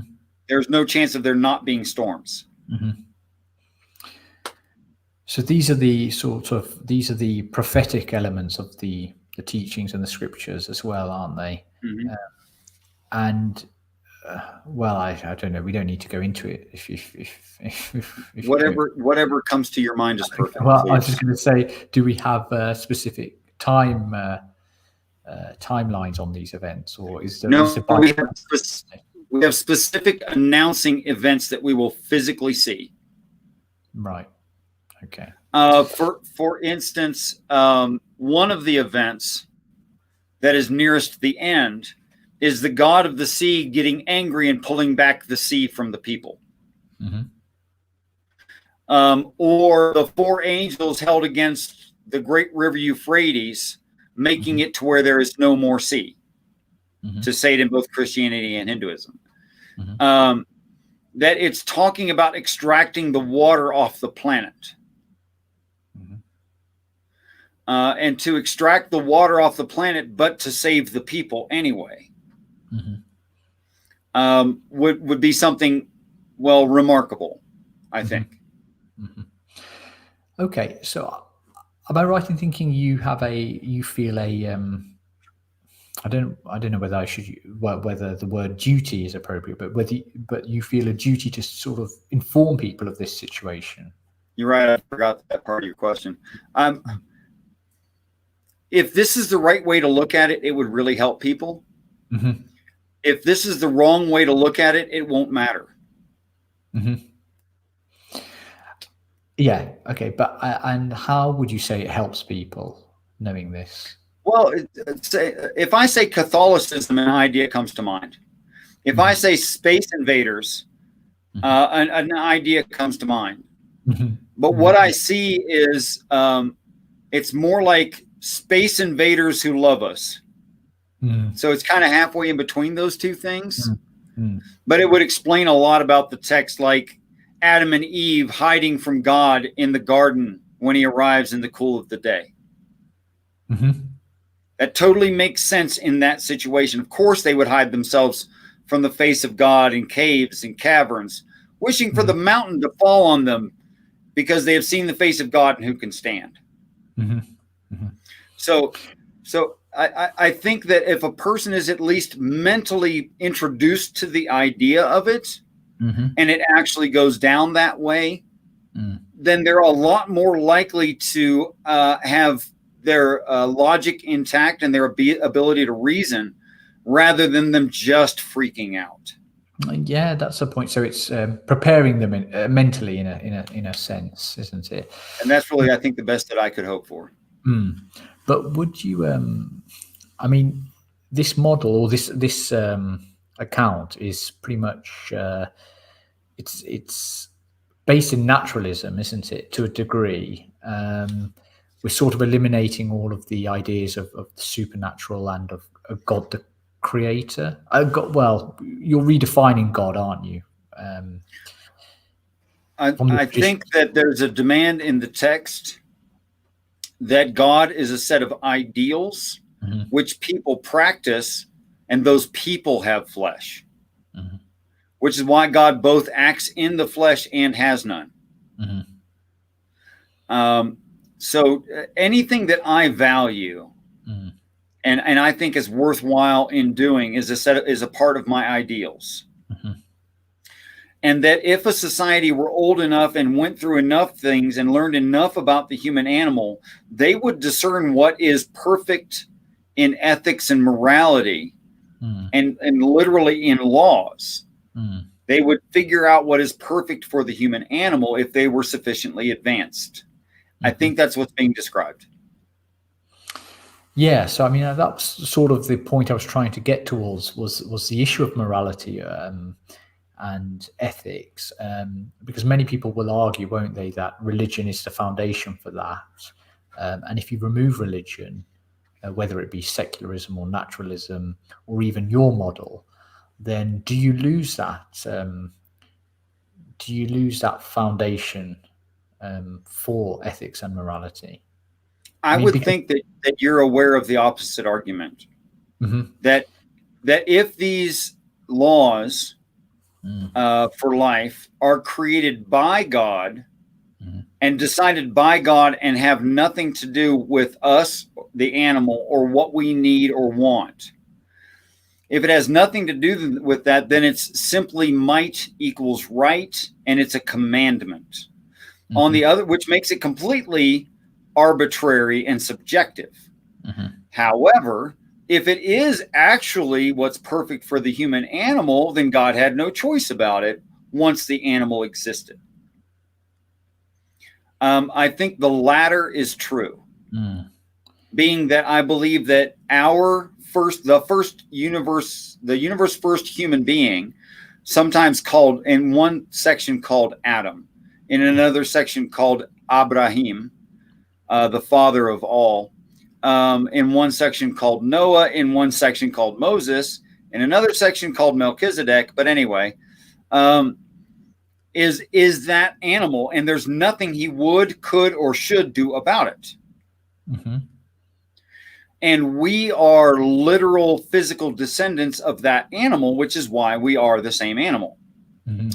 there's no chance of there not being storms. Mm-hmm. So these are the prophetic elements of the teachings and the scriptures as well, aren't they? Mm-hmm. And well, I don't know. We don't need to go into it. If Whatever comes to your mind is perfect. Well, please. I was just going to say, do we have specific timelines on these events, or is there? No, we have specific announcing events that we will physically see. Right. Okay. For instance, one of the events that is nearest the end is the god of the sea getting angry and pulling back the sea from the people. Mm-hmm. Or the 4 angels held against the great river Euphrates, making Mm-hmm. it to where there is no more sea, Mm-hmm. to say it in both Christianity and Hinduism. Mm-hmm. That it's talking about extracting the water off the planet. Mm-hmm. And to extract the water off the planet, but to save the people anyway. Mm-hmm. Would be something, well, remarkable, I think. Mm-hmm. Okay, so am I right in thinking you feel a I don't know whether whether the word duty is appropriate, but you feel a duty to sort of inform people of this situation? You're right. I forgot that part of your question. If this is the right way to look at it, it would really help people. Mm-hmm. If this is the wrong way to look at it, it won't matter. Mm-hmm. Yeah. Okay. But and how would you say it helps people knowing this? Well, if I say Catholicism, an idea comes to mind. If I say space invaders, an idea comes to mind. But what I see is it's more like space invaders who love us. So it's kind of halfway in between those two things. But it would explain a lot about the text, like Adam and Eve hiding from God in the garden when he arrives in the cool of the day. That totally makes sense in that situation. Of course, they would hide themselves from the face of God in caves and caverns, wishing for the mountain to fall on them because they have seen the face of God and who can stand. So I think that if a person is at least mentally introduced to the idea of it, and it actually goes down that way, then they're a lot more likely to have their logic intact and their ability to reason, rather than them just freaking out. Yeah, that's the point. So it's preparing them mentally in a sense, isn't it? And that's really, I think, the best that I could hope for. But would you? I mean, this model or this account is pretty much it's based in naturalism, isn't it? To a degree, we're sort of eliminating all of the ideas of the supernatural and of God the creator. Well, you're redefining God, aren't you? I think that there's a demand in the text that God is a set of ideals which people practice, and those people have flesh, which is why God both acts in the flesh and has none. So anything that I value and I think is worthwhile in doing is a part of my ideals. And that if a society were old enough and went through enough things and learned enough about the human animal, they would discern what is perfect in ethics and morality and literally in laws. They would figure out what is perfect for the human animal if they were sufficiently advanced. I think that's what's being described. Yeah, so I mean that's sort of the point I was trying to get towards was the issue of morality and ethics, because many people will argue, won't they, that religion is the foundation for that, and if you remove religion, whether it be secularism or naturalism or even your model, then do you lose that foundation for ethics and morality? I would think that you're aware of the opposite argument, that if these laws for life are created by God and decided by God and have nothing to do with us, the animal, or what we need or want. If it has nothing to do with that, then it's simply might equals right, and it's a commandment. On the other, which makes it completely arbitrary and subjective. However, if it is actually what's perfect for the human animal, then God had no choice about it once the animal existed. I think the latter is true, being that I believe that the universe first human being, sometimes called in one section called Adam, in another section called Abraham, the father of all, in one section called Noah, in one section called Moses, in another section called Melchizedek. But anyway, is that animal, and there's nothing he would, could, or should do about it. And we are literal physical descendants of that animal, which is why we are the same animal,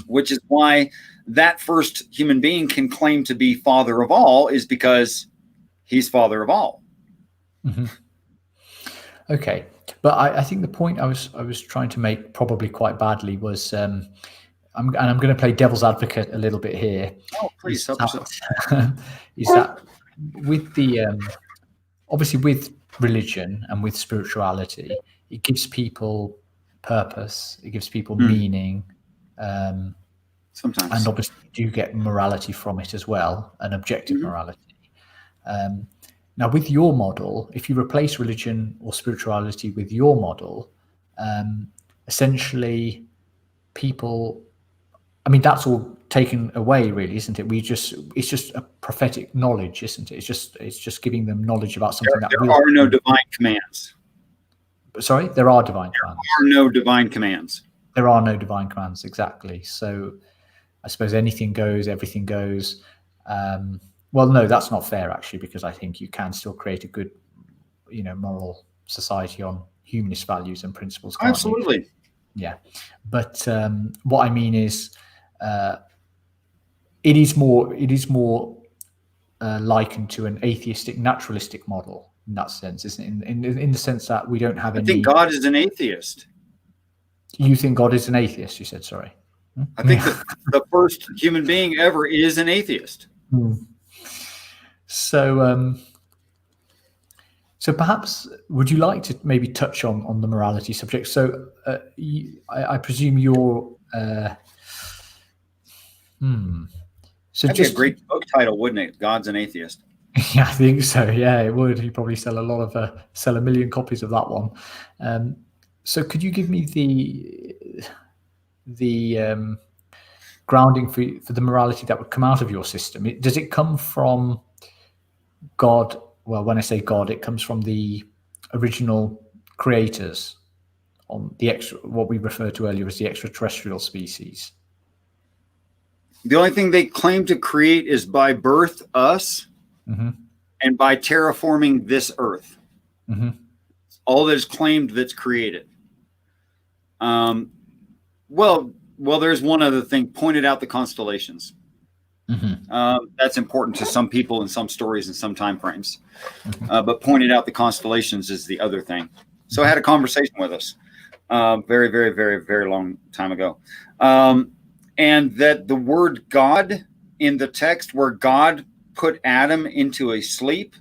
which is why that first human being can claim to be father of all, is because he's father of all. Okay, but I think the point I was trying to make, probably quite badly, was I'm going to play devil's advocate a little bit here. Oh, please help yourself. Is that with the obviously with religion and with spirituality, it gives people purpose, it gives people meaning, Sometimes. And obviously you do get morality from it as well, an objective morality. Now, with your model, if you replace religion or spirituality with your model, essentially people, I mean, that's all taken away, really, isn't it? It's just a prophetic knowledge, isn't it? It's just giving them knowledge about something There are no divine commands. Sorry, there are divine commands. There are no divine commands. There are no divine commands, exactly. So I suppose anything goes, everything goes. Well, no, that's not fair, actually, because I think you can still create a good, moral society on humanist values and principles. Absolutely. You? Yeah. But what I mean is, it is more likened to an atheistic, naturalistic model in that sense, isn't it? In the sense that we don't have any. I think God is an atheist. You think God is an atheist? You said, sorry. I think the first human being ever is an atheist. So, so perhaps would you like to maybe touch on the morality subject? So, I presume you're. So that'd be a great book title, wouldn't it? God's an atheist. Yeah, I think so. Yeah, it would. You'd probably sell a million copies of that one. So, could you give me the grounding for the morality that would come out of your system? Does it come from God? Well, when I say God, it comes from the original creators on what we referred to earlier as the extraterrestrial species. The only thing they claim to create is by birth, us, and by terraforming this earth. All that is claimed that's created. Well, there's one other thing. Pointed out the constellations. That's important to some people in some stories and some time frames. But pointed out the constellations is the other thing. So I had a conversation with us very, very, very, very long time ago. And that the word God in the text where God put Adam into a sleep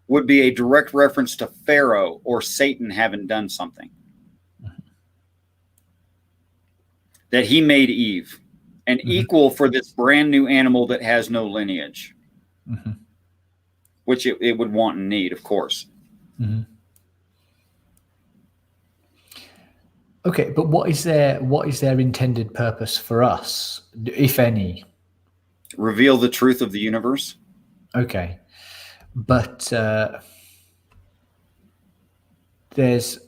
would be a direct reference to Pharaoh or Satan having done something. That he made Eve an equal for this brand new animal that has no lineage, which it would want and need, of course. Okay, but what is their intended purpose for us, if any? Reveal the truth of the universe. Okay, but does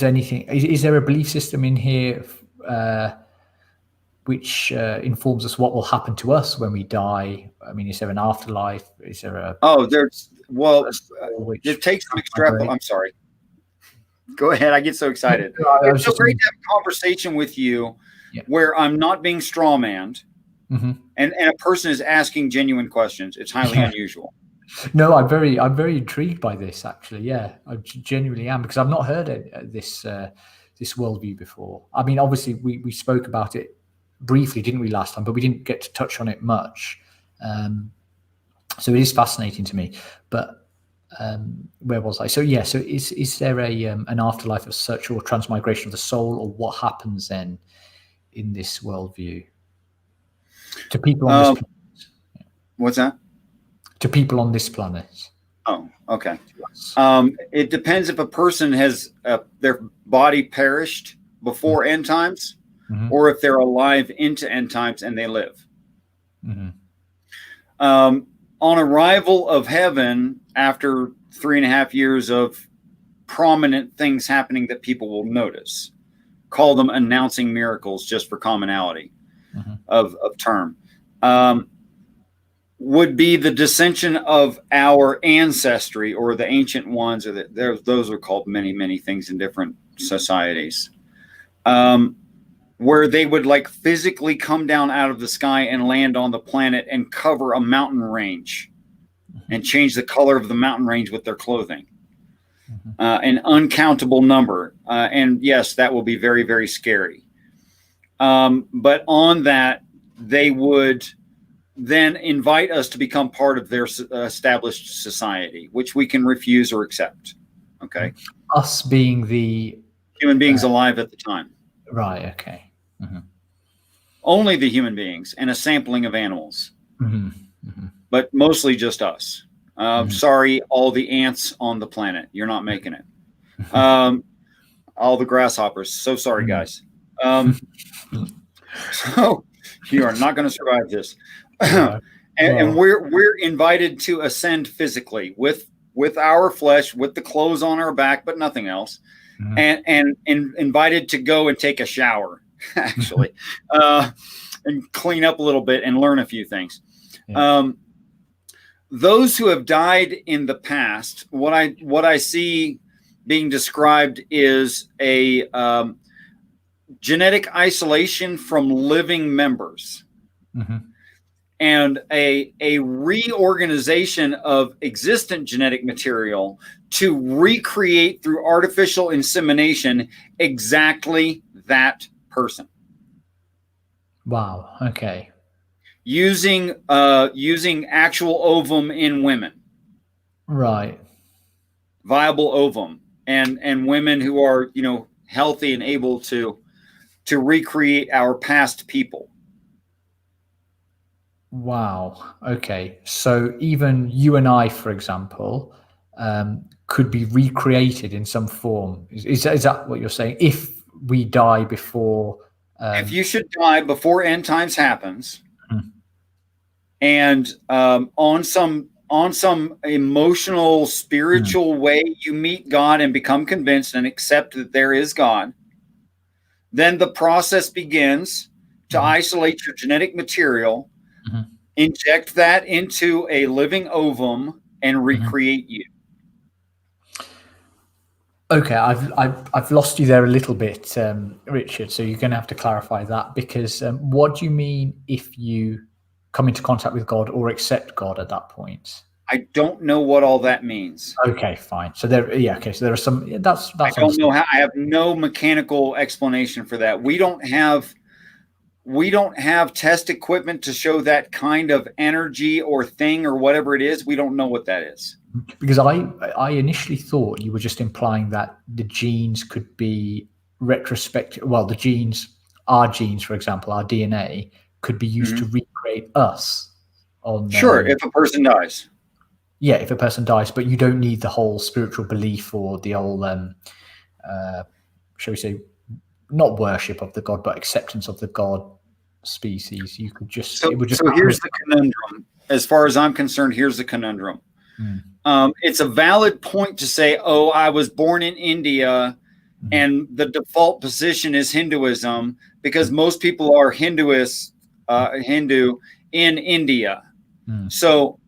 anything? Is there a belief system in here which informs us what will happen to us when we die? I mean, is there an afterlife? Is there a? It takes some extrapolation. I'm sorry. Go ahead. I get so excited. It's so great to have a conversation with you where I'm not being strawmanned and a person is asking genuine questions. It's highly unusual. No, I'm very intrigued by this, actually. Yeah, I genuinely am, because I've not heard this worldview before. I mean, obviously we spoke about it briefly, didn't we, last time, but we didn't get to touch on it much. So it is fascinating to me. But where was I? So yeah, so is there an afterlife of such, or transmigration of the soul, or what happens then in this worldview to people on this planet? What's that? To people on this planet. Oh, okay. It depends if a person has their body perished before end times, or if they're alive into end times and they live. On arrival of heaven, after 3.5 years of prominent things happening that people will notice, call them announcing miracles just for commonality of term, would be the dissension of our ancestry or the ancient ones, or those are called many, many things in different societies, where they would like physically come down out of the sky and land on the planet and cover a mountain range and change the color of the mountain range with their clothing. An uncountable number. And yes, that will be very, very scary. But on that, they would then invite us to become part of their established society, which we can refuse or accept. Okay. Us being the human beings alive at the time. Right. Okay. only the human beings, and a sampling of animals, but mostly just us. Sorry, all the ants on the planet. You're not making it. All the grasshoppers. So sorry, guys. So you are not going to survive this. And we're invited to ascend physically with our flesh, with the clothes on our back, but nothing else, and invited to go and take a shower, actually, and clean up a little bit and learn a few things. Yeah. Those who have died in the past, what I see being described is a genetic isolation from living members. And a reorganization of existent genetic material to recreate through artificial insemination exactly that person. Wow. Okay. Using actual ovum in women. Right. Viable ovum and women who are, healthy and able to recreate our past people. Wow. Okay. So even you and I, for example, could be recreated in some form. Is that what you're saying? If we die before, if you should die before end times happens, and on some emotional, spiritual way, you meet God and become convinced and accept that there is God, then the process begins to isolate your genetic material. Inject that into a living ovum and recreate you. Okay, I've lost you there a little bit, Richard. So you're going to have to clarify that, because what do you mean if you come into contact with God or accept God at that point? I don't know what all that means. Okay, fine. So there are some. That's. I don't know how. I have no mechanical explanation for that. We don't have test equipment to show that kind of energy or thing or whatever it is. We don't know what that is. Because I initially thought you were just implying that the genes could be retrospective. Well, our genes, for example, our DNA could be used to recreate us. If a person dies. Yeah, if a person dies, but you don't need the whole spiritual belief or the whole, shall we say, not worship of the God, but acceptance of the God species. You could just. So here's the conundrum. As far as I'm concerned, here's the conundrum. It's a valid point to say, "Oh, I was born in India, and the default position is Hinduism because most people are Hindu in India." So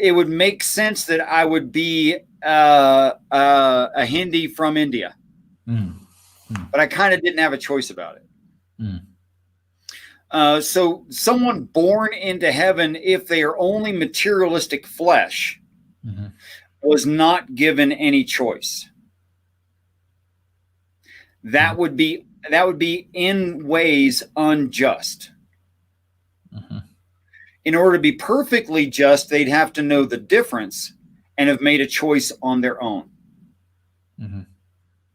it would make sense that I would be a Hindi from India. But I kind of didn't have a choice about it. So someone born into heaven, if they are only materialistic flesh, was not given any choice. That would be in ways unjust. In order to be perfectly just, they'd have to know the difference and have made a choice on their own.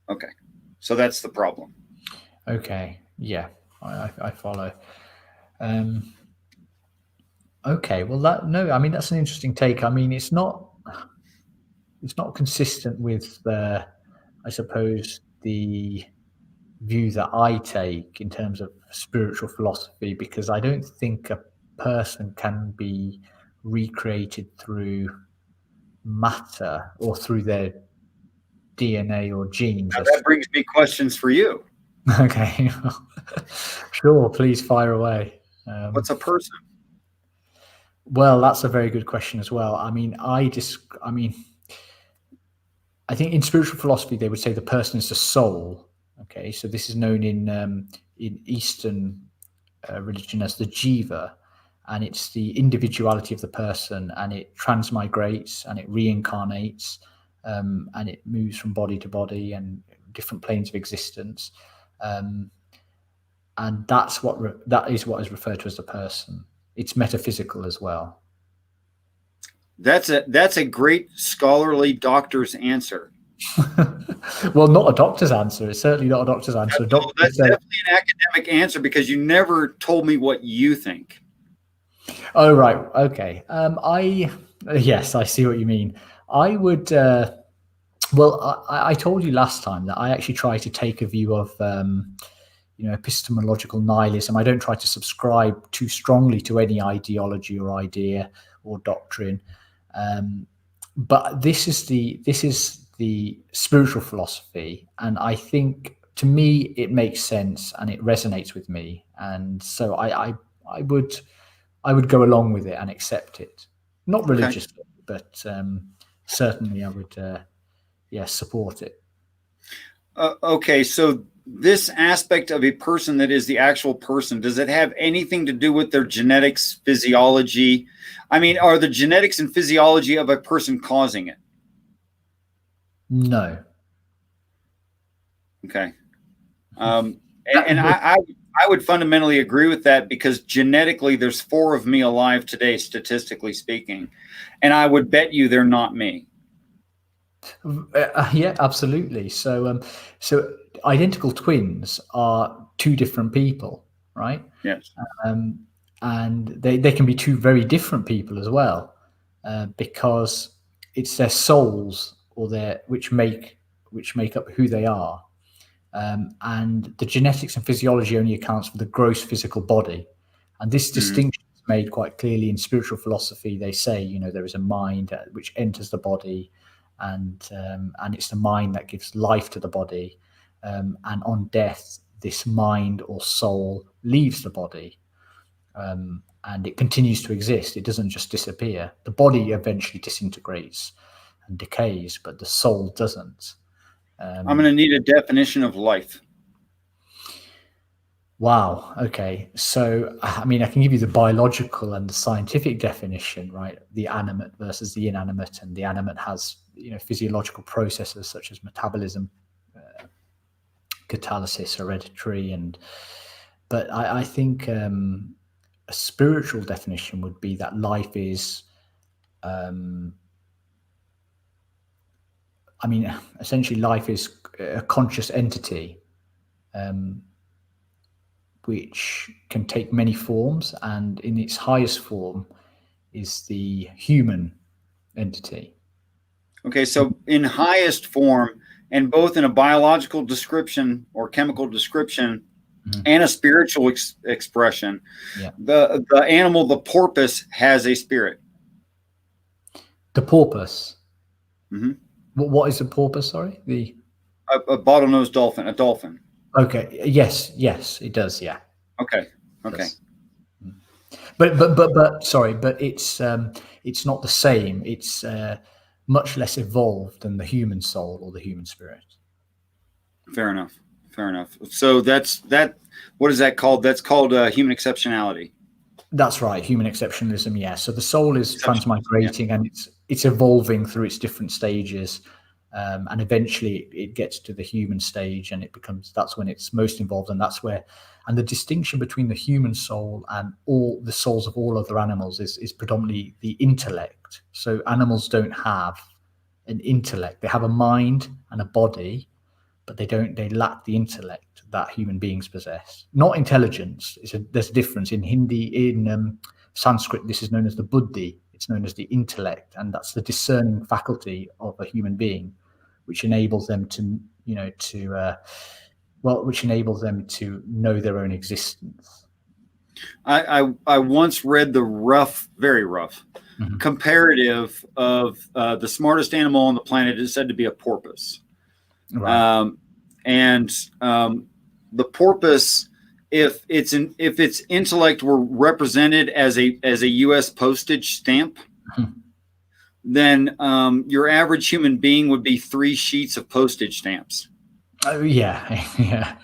Okay. So that's the problem. Okay. Yeah, I follow. Okay. Well, that's an interesting take. I mean, it's not consistent with I suppose, the view that I take in terms of spiritual philosophy, because I don't think a person can be recreated through matter or through their DNA or genes. Now that brings me questions for you. Okay. Sure, please fire away. What's a person? Well, that's a very good question as well. I mean, I think in spiritual philosophy they would say the person is the soul. Okay, so this is known in Eastern religion as the jiva, and it's the individuality of the person, and it transmigrates and it reincarnates, and it moves from body to body and different planes of existence, and that is what is referred to as the person. It's metaphysical as well. That's a great scholarly doctor's answer. Well, not a doctor's answer. It's certainly not a doctor's answer. That's definitely an academic answer because you never told me what you think. Oh, right. Okay. Yes, I see what you mean. I would, well, I told you last time that I actually try to take a view of, epistemological nihilism. I don't try to subscribe too strongly to any ideology or idea or doctrine. But this is the spiritual philosophy, and I think to me it makes sense and it resonates with me, and so I would go along with it and accept it, not religiously, but certainly I would support it. Okay, so this aspect of a person that is the actual person, does it have anything to do with their genetics, physiology? I mean, are the genetics and physiology of a person causing it? No. Okay. And I would fundamentally agree with that because genetically there's 4 of me alive today, statistically speaking. And I would bet you they're not me. Yeah, absolutely. So identical twins are 2 different people, right? Yes. And they can be 2 very different people as well, because it's their souls or which make up who they are. And the genetics and physiology only accounts for the gross physical body. And this distinction is made quite clearly in spiritual philosophy. They say, there is a mind which enters the body, and it's the mind that gives life to the body. And on death, this mind or soul leaves the body, and it continues to exist. It doesn't just disappear. The body eventually disintegrates and decays, but the soul doesn't. I'm going to need a definition of life. Wow. Okay. So, I mean, I can give you the biological and the scientific definition, right? The animate versus the inanimate, and the animate has, physiological processes such as metabolism, catalysis, hereditary, but I think a spiritual definition would be that life is, essentially life is a conscious entity, which can take many forms, and in its highest form is the human entity. Okay, so in highest form, and both in a biological description or chemical description and a spiritual expression, the animal, the porpoise, has a spirit. The porpoise? What is a porpoise, sorry? A bottlenose dolphin, a dolphin. Okay. Yes, it does. Yeah. Okay. But sorry, but it's not the same. It's much less evolved than the human soul or the human spirit. Fair enough. So that's that. What is that called? That's called human exceptionality. That's right, human exceptionalism. Yeah. So the soul is transmigrating, and it's evolving through its different stages. And eventually it gets to the human stage, and that's when it's most involved, and the distinction between the human soul and all the souls of all other animals is predominantly the intellect. So animals don't have an intellect. They have a mind and a body, but they lack the intellect that human beings possess. Not intelligence. There's a difference. In Hindi, in Sanskrit, this is known as the buddhi. It's known as the intellect, and that's the discerning faculty of a human being, which enables them to, which enables them to know their own existence. I once read the very rough comparative of the smartest animal on the planet is said to be a porpoise. Right. The porpoise, if its intellect were represented as a U.S. postage stamp, then your average human being would be 3 sheets of postage stamps. Oh yeah,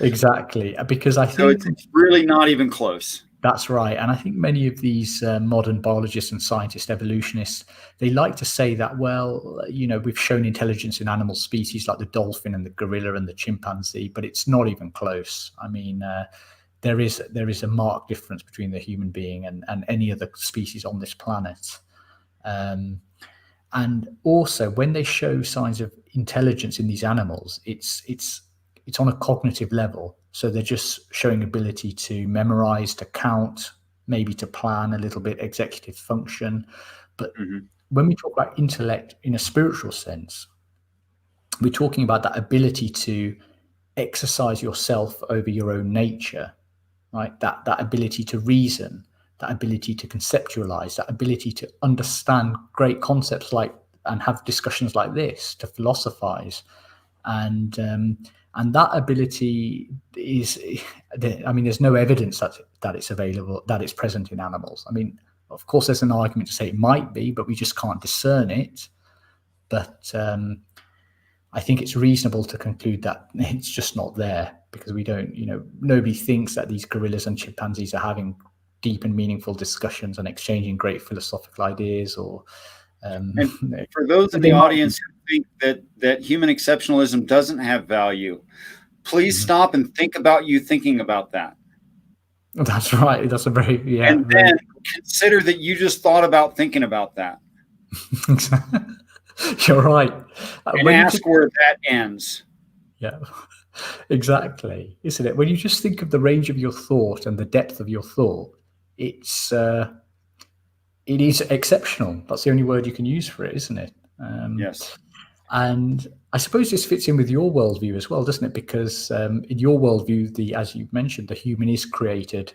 exactly. Because I think so it's really not even close. That's right. And I think many of these modern biologists and scientists, evolutionists, they like to say that, well, we've shown intelligence in animal species like the dolphin and the gorilla and the chimpanzee, but it's not even close. I mean, there is a marked difference between the human being and any other species on this planet. And And also, when they show signs of intelligence in these animals, it's on a cognitive level. So they're just showing ability to memorize, to count, maybe to plan a little bit, executive function. But when we talk about intellect in a spiritual sense, we're talking about that ability to exercise yourself over your own nature, right? That ability to reason, that ability to conceptualize, that ability to understand great concepts and have discussions like this, to philosophize, and that ability is, I mean, there's no evidence that it's available, that it's present in animals. I mean, of course, there's an argument to say it might be, but we just can't discern it. But I think it's reasonable to conclude that it's just not there, because we don't, nobody thinks that these gorillas and chimpanzees are having deep and meaningful discussions and exchanging great philosophical ideas. Or and for those in the audience who think that human exceptionalism doesn't have value, please stop and think about you thinking about that. That's right. That's a very, and then consider that you just thought about thinking about that. You're right. And ask where that ends. Yeah, exactly. Isn't it? When you just think of the range of your thought and the depth of your thought, it is exceptional. That's the only word you can use for it, isn't it? Yes. And I suppose this fits in with your worldview as well, doesn't it? Because in your worldview, as you mentioned, the human is created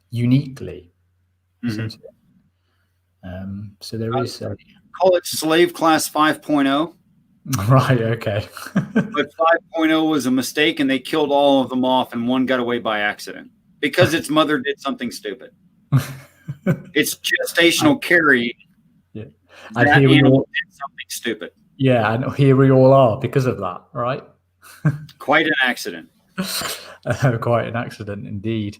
uniquely, isn't it? So there is... call it slave class 5.0. Right, okay. But 5.0 was a mistake, and they killed all of them off, and one got away by accident because its mother did something stupid. It's gestational carrying. Yeah. And that animal did something stupid. Yeah, and here we all are because of that, right? Quite an accident. Quite an accident indeed.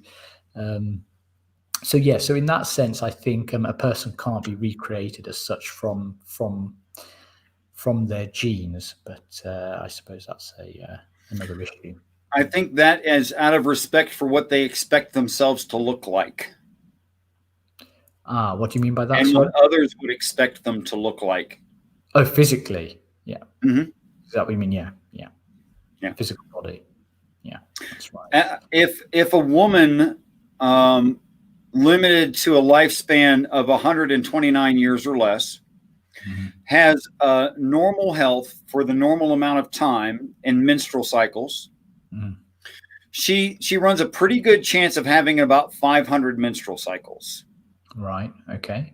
So in that sense, I think a person can't be recreated as such from their genes, but I suppose that's another issue. I think that is out of respect for what they expect themselves to look like. What do you mean by that? And what others would expect them to look like. Oh, physically, yeah. Mm-hmm. Is that what you mean? Yeah. Physical body. Yeah, that's right. If a woman limited to a lifespan of 129 years or less has normal health for the normal amount of time in menstrual cycles, she runs a pretty good chance of having about 500 menstrual cycles. Right. Okay.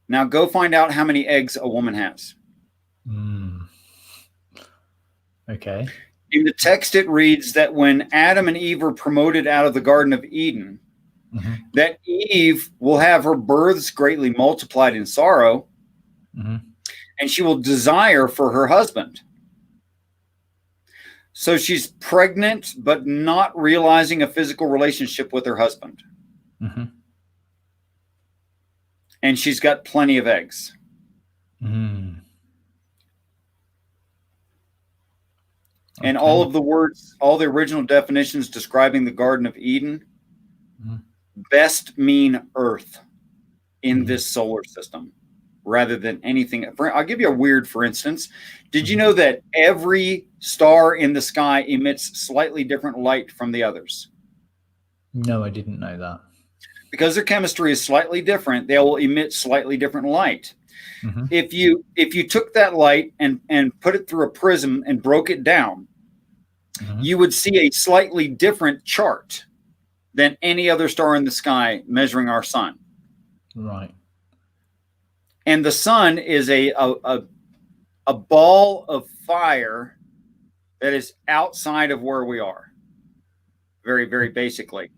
Now go find out how many eggs a woman has. Okay. In the text, it reads that when Adam and Eve were promoted out of the Garden of Eden, that Eve will have her births greatly multiplied in sorrow, and she will desire for her husband. So she's pregnant, but not realizing a physical relationship with her husband. And she's got plenty of eggs. And all of the words, all the original definitions describing the Garden of Eden best mean Earth in this solar system rather than anything. I'll give you a weird, for instance. Did you know that every star in the sky emits slightly different light from the others? No, I didn't know that. Because their chemistry is slightly different, they will emit slightly different light. If you took that light and put it through a prism and broke it down, you would see a slightly different chart than any other star in the sky measuring our sun. Right. And the sun is a ball of fire that is outside of where we are. Very, very basically.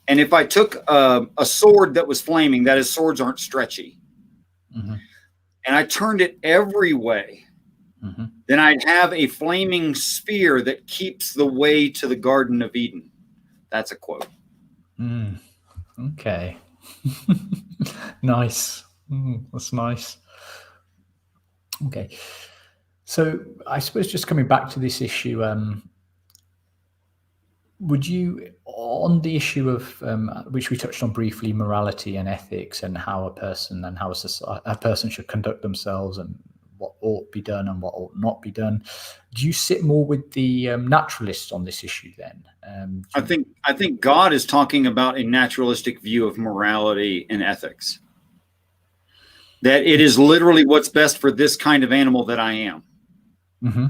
And if I took a sword that was flaming, that is, swords aren't stretchy, and I turned it every way, then I'd have a flaming sphere that keeps the way to the Garden of Eden. That's a quote. Okay. Nice. That's nice. Okay. So I suppose just coming back to this issue, would you, on the issue of which we touched on briefly, morality and ethics, and how a person and how a person should conduct themselves, and what ought be done and what ought not be done, do you sit more with the naturalists on this issue then? I think God is talking about a naturalistic view of morality and ethics. That it is literally what's best for this kind of animal that I am. Mm-hmm.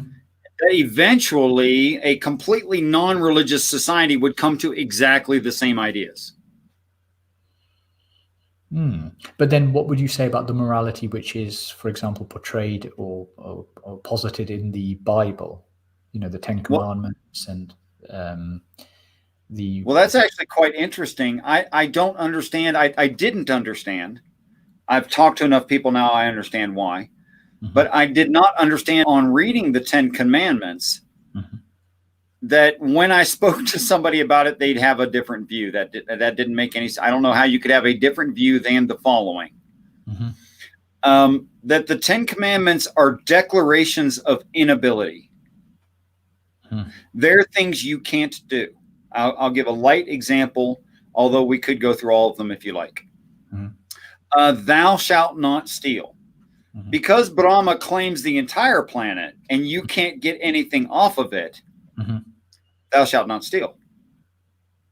That eventually a completely non-religious society would come to exactly the same ideas. But then what would you say about the morality which is, for example, portrayed or posited in the Bible? You know, the Ten Commandments and the... Well, that's actually quite interesting. I don't understand. I didn't understand. I've talked to enough people now, I understand why. Mm-hmm. But I did not understand on reading the Ten Commandments mm-hmm. that when I spoke to somebody about it, they'd have a different view. That didn't make any sense. I don't know how you could have a different view than the following. Mm-hmm. That the Ten Commandments are declarations of inability. Mm-hmm. They're things you can't do. I'll give a light example, although we could go through all of them if you like. Mm-hmm. Thou shalt not steal. Mm-hmm. Because Brahma claims the entire planet and you can't get anything off of it, mm-hmm. thou shalt not steal.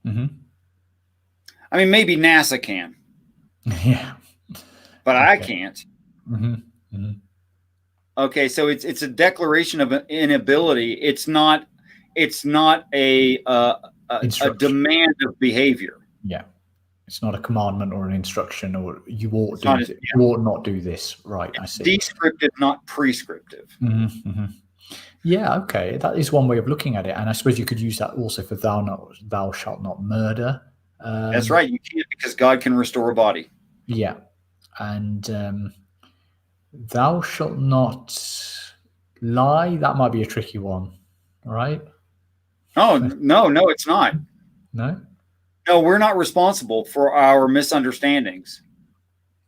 Mm-hmm. I mean, maybe NASA can. Yeah. But okay. I can't. Mm-hmm. Mm-hmm. Okay, so it's a declaration of inability. It's not a demand of behavior. Yeah. It's not a commandment or an instruction, or you ought you ought not do this. Right, I see. Descriptive, not prescriptive. Mm-hmm, mm-hmm. Yeah, okay, that is one way of looking at it, and I suppose you could use that also for thou shalt not murder. That's right. You can't, because God can restore a body. Yeah, and thou shalt not lie. That might be a tricky one, right? Oh no, it's not. No. No, we're not responsible for our misunderstandings.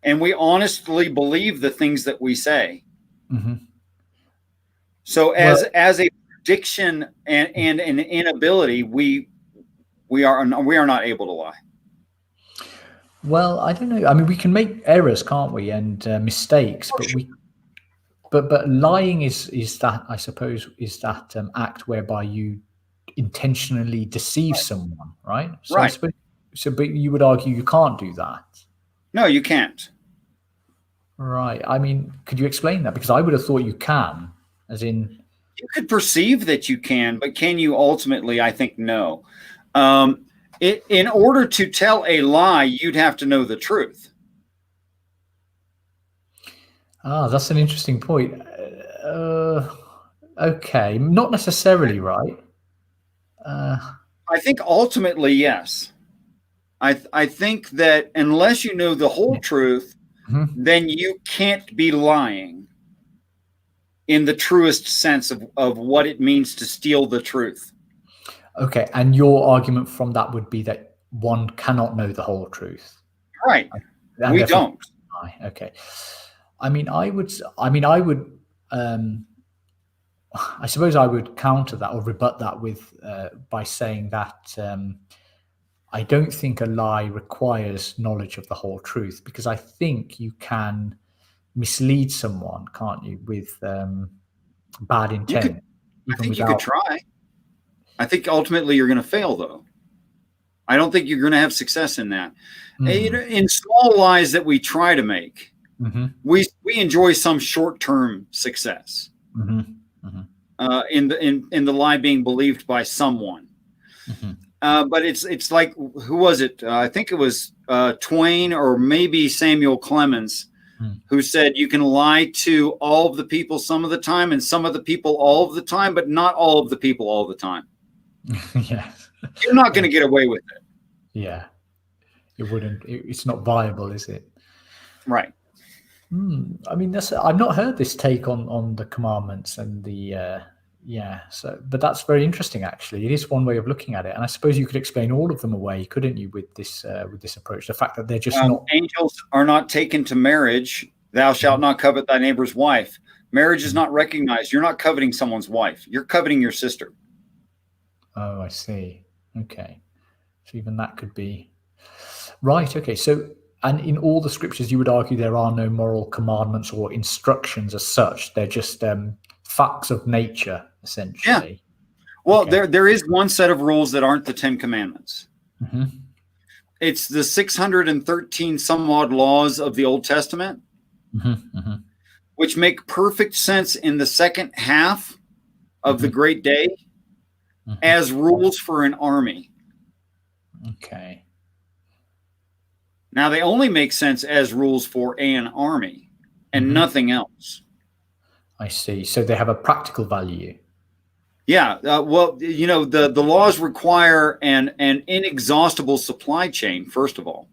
And we honestly believe the things that we say. Mm-hmm. So as a prediction and an inability, we are not able to lie. Well, I don't know. I mean, we can make errors, can't we? And mistakes, but lying is that, I suppose, is that act whereby you intentionally deceive someone, right? So right. But you would argue you can't do that. No, you can't. Right. I mean, could you explain that? Because I would have thought you can, as in... You could perceive that you can, but can you ultimately? I think no. In order to tell a lie, you'd have to know the truth. Ah, that's an interesting point. Okay, not necessarily, right? I think ultimately, yes. I think that unless you know the whole truth, mm-hmm. then you can't be lying in the truest sense of what it means to steal the truth. Okay, and your argument from that would be that one cannot know the whole truth. Right. We don't. Okay. I suppose I would counter that or rebut that with by saying that I don't think a lie requires knowledge of the whole truth, because I think you can mislead someone, can't you, with bad intent. I think you could try. I think ultimately you're going to fail, though. I don't think you're going to have success in that. Mm-hmm. In small lies that we try to make, mm-hmm. we enjoy some short-term success. Mm-hmm. Mm-hmm. In the lie being believed by someone. Mm-hmm. But it's like, who was it? I think it was Twain or maybe Samuel Clemens, who said you can lie to all of the people some of the time and some of the people all of the time, but not all of the people all the time. Yeah. You're not going to get away with it. Yeah. It wouldn't. It's not viable, is it? Right. I mean, I've not heard this take on the commandments and the but that's very interesting, actually. It is one way of looking at it, and I suppose you could explain all of them away, couldn't you, with this approach? The fact that they're just not... Angels are not taken to marriage. Thou shalt not covet thy neighbor's wife. Marriage is not recognized. You're not coveting someone's wife. You're coveting your sister. Oh, I see. Okay. So even that could be right. Okay. So, and in all the scriptures, you would argue there are no moral commandments or instructions as such. They're just facts of nature, Yeah. essentially. Well, Okay. there is one set of rules that aren't the 10 Commandments. Mm-hmm. It's the 613 some odd laws of the Old Testament, Mm-hmm. Mm-hmm. which make perfect sense in the second half of the Great Day as rules for an army. Okay. Now, they only make sense as rules for an army and nothing else. I see. So they have a practical value. Yeah. Well, the laws require an inexhaustible supply chain, first of all.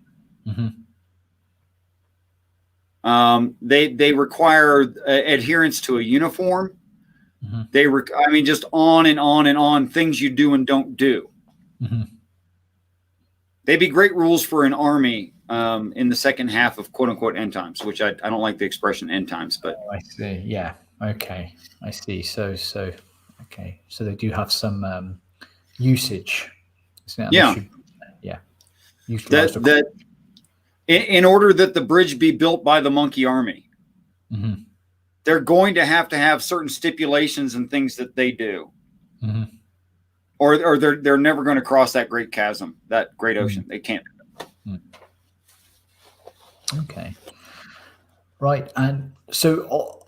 They require adherence to a uniform. Just on and on and on, things you do and don't do. They'd be great rules for an army in the second half of quote unquote end times, which I don't like the expression end times, but I see. Yeah. Okay. I see. So okay. So they do have some usage. Yeah. Utilized that in order that the bridge be built by the monkey army, they're going to have certain stipulations and things that they do, or they're never going to cross that great chasm, that great ocean. They can't. Okay. Right. And so,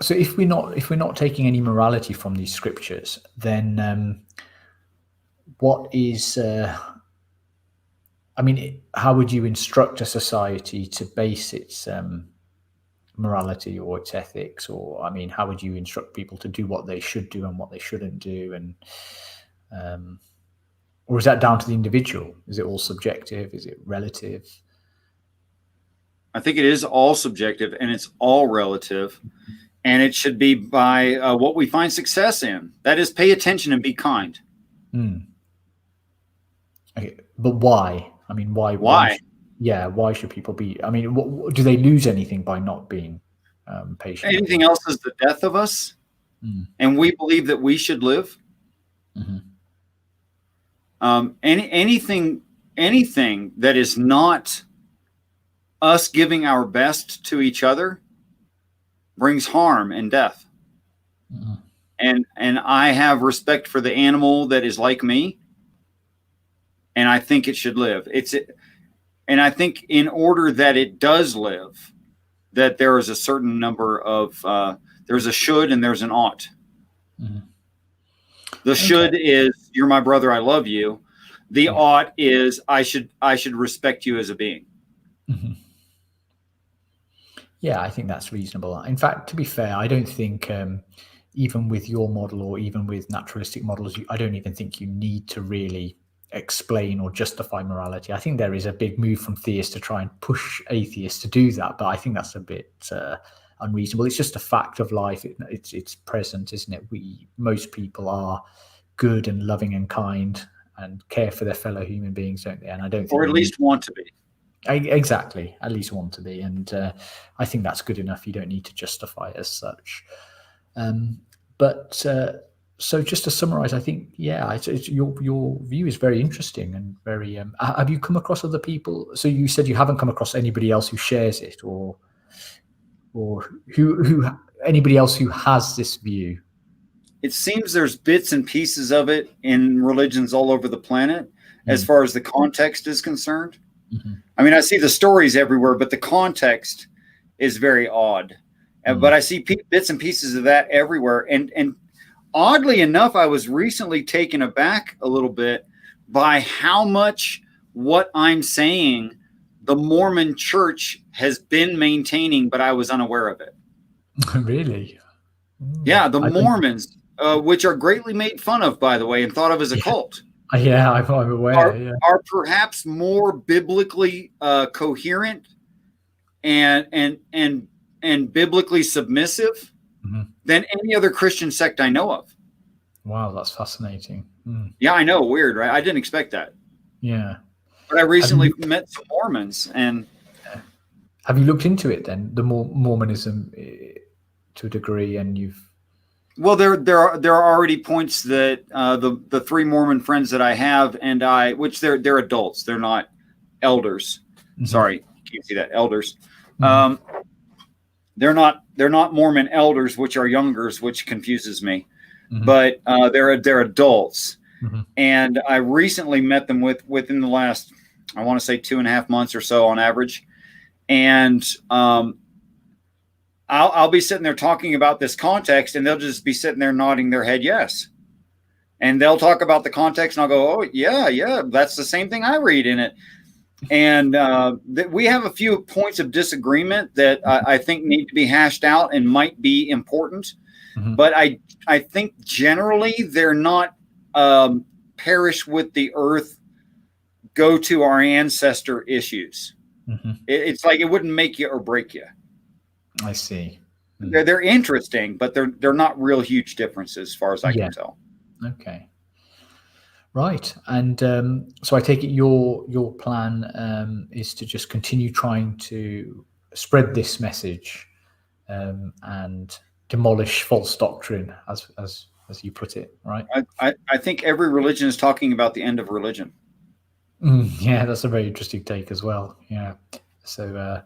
so if we're not taking any morality from these scriptures, then what is? How would you instruct a society to base its morality or its ethics, or how would you instruct people to do what they should do and what they shouldn't do, and or is that down to the individual? Is it all subjective? Is it relative? I think it is all subjective and it's all relative, and it should be by what we find success in. That is, pay attention and be kind. Okay, but why? Why? Why? Why should people be? Do they lose anything by not being patient? Anything else is the death of us, and we believe that we should live. Anything that is not us giving our best to each other brings harm and death. And I have respect for the animal that is like me, and I think it should live. And I think in order that it does live, that there is a certain number of there's a should and there's an ought. The should is you're my brother, I love you. The ought is I should respect you as a being. Yeah, I think that's reasonable. In fact, to be fair, I don't think even with your model or even with naturalistic models, I don't even think you need to really explain or justify morality. I think there is a big move from theists to try and push atheists to do that, but I think that's a bit unreasonable. It's just a fact of life. It's present, isn't it? Most people are good and loving and kind and care for their fellow human beings, don't they? And I don't think, or at least want to be. Exactly, at least want to be, and I think that's good enough. You don't need to justify it as such. So just to summarize, I think your view is very interesting and very. Have you come across other people? So you said you haven't come across anybody else who shares it, or who anybody else who has this view? It seems there's bits and pieces of it in religions all over the planet, as far as the context is concerned. I see the stories everywhere, but the context is very odd. But I see bits and pieces of that everywhere. And oddly enough, I was recently taken aback a little bit by how much what I'm saying the Mormon Church has been maintaining, but I was unaware of it. Really? Yeah, the Mormons, which are greatly made fun of, by the way, and thought of as a cult. Yeah, I'm aware. Are perhaps more biblically coherent and biblically submissive than any other Christian sect I know of. Wow, that's fascinating. Yeah, I know. Weird, right? I didn't expect that. Yeah. But I recently met some Mormons, and have you looked into it then, the Mormonism to a degree, and you've? Well, there are already points that the three Mormon friends that I have and I, which they're adults, they're not elders. Mm-hmm. Sorry, can't see that, elders. Mm-hmm. They're not Mormon elders, which are youngers, which confuses me. Mm-hmm. But they're adults, mm-hmm. and I recently met them within the last, I want to say 2.5 months or so on average, and I'll be sitting there talking about this context, and they'll just be sitting there nodding their head yes, and they'll talk about the context, and I'll go, oh yeah, that's the same thing I read in it. And we have a few points of disagreement that I think need to be hashed out and might be important. Mm-hmm. But I think generally they're not perish with the earth, go to our ancestor issues. Mm-hmm. It's like it wouldn't make you or break you. I see. Mm-hmm. They're interesting, but they're not real huge differences as far as I can tell. Okay. Right. And so I take it your plan is to just continue trying to spread this message and demolish false doctrine, as you put it, right? I think every religion is talking about the end of religion. Yeah, that's a very interesting take as well. Yeah. So,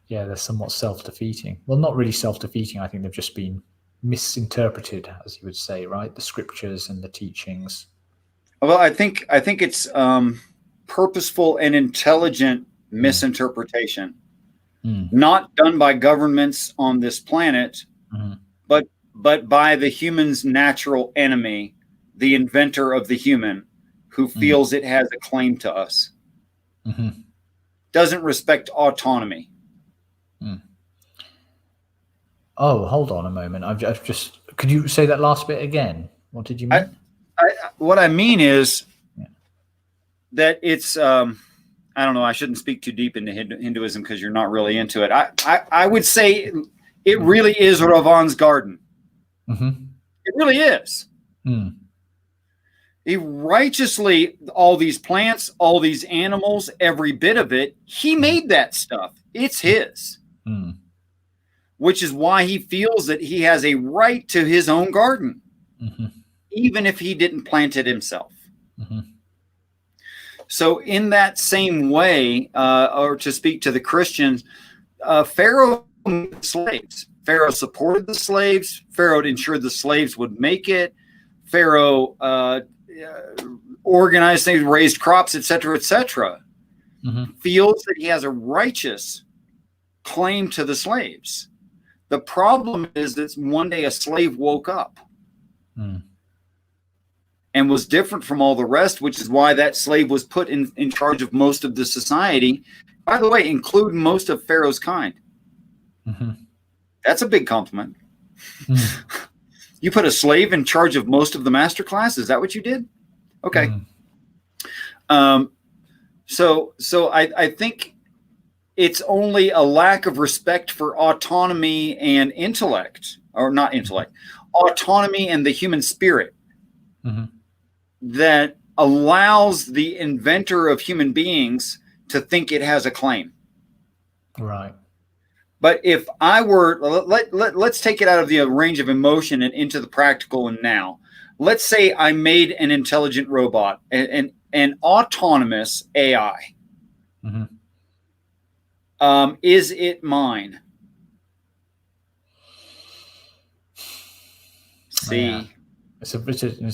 they're somewhat self-defeating. Well, not really self-defeating. I think they've just been misinterpreted, as you would say, right? The scriptures and the teachings. Well, I think it's purposeful and intelligent misinterpretation, not done by governments on this planet, but by the human's natural enemy, the inventor of the human, who feels it has a claim to us. Doesn't respect autonomy. Oh, hold on a moment. I've just. Could you say that last bit again? What did you mean? What I mean is that it's. I don't know. I shouldn't speak too deep into Hinduism because you're not really into it. I would say it really is Ravan's garden. It really is. He righteously, all these plants, all these animals, every bit of it, he made that stuff. It's his. Which is why he feels that he has a right to his own garden, even if he didn't plant it himself. So in that same way, or to speak to the Christians, Pharaoh made slaves. Pharaoh supported the slaves. Pharaoh ensured the slaves would make it. Pharaoh organized things, raised crops, etc., etc. Feels that he has a righteous claim to the slaves. The problem is that one day a slave woke up and was different from all the rest, which is why that slave was put in charge of most of the society. By the way, including most of Pharaoh's kind. That's a big compliment. You put a slave in charge of most of the master class. Is that what you did? Okay. So I think it's only a lack of respect for autonomy and intellect, or not intellect, autonomy and the human spirit that allows the inventor of human beings to think it has a claim. Right. But if I were, let's take it out of the range of emotion and into the practical and now. Let's say I made an intelligent robot, an autonomous AI. Is it mine? See, yeah. It's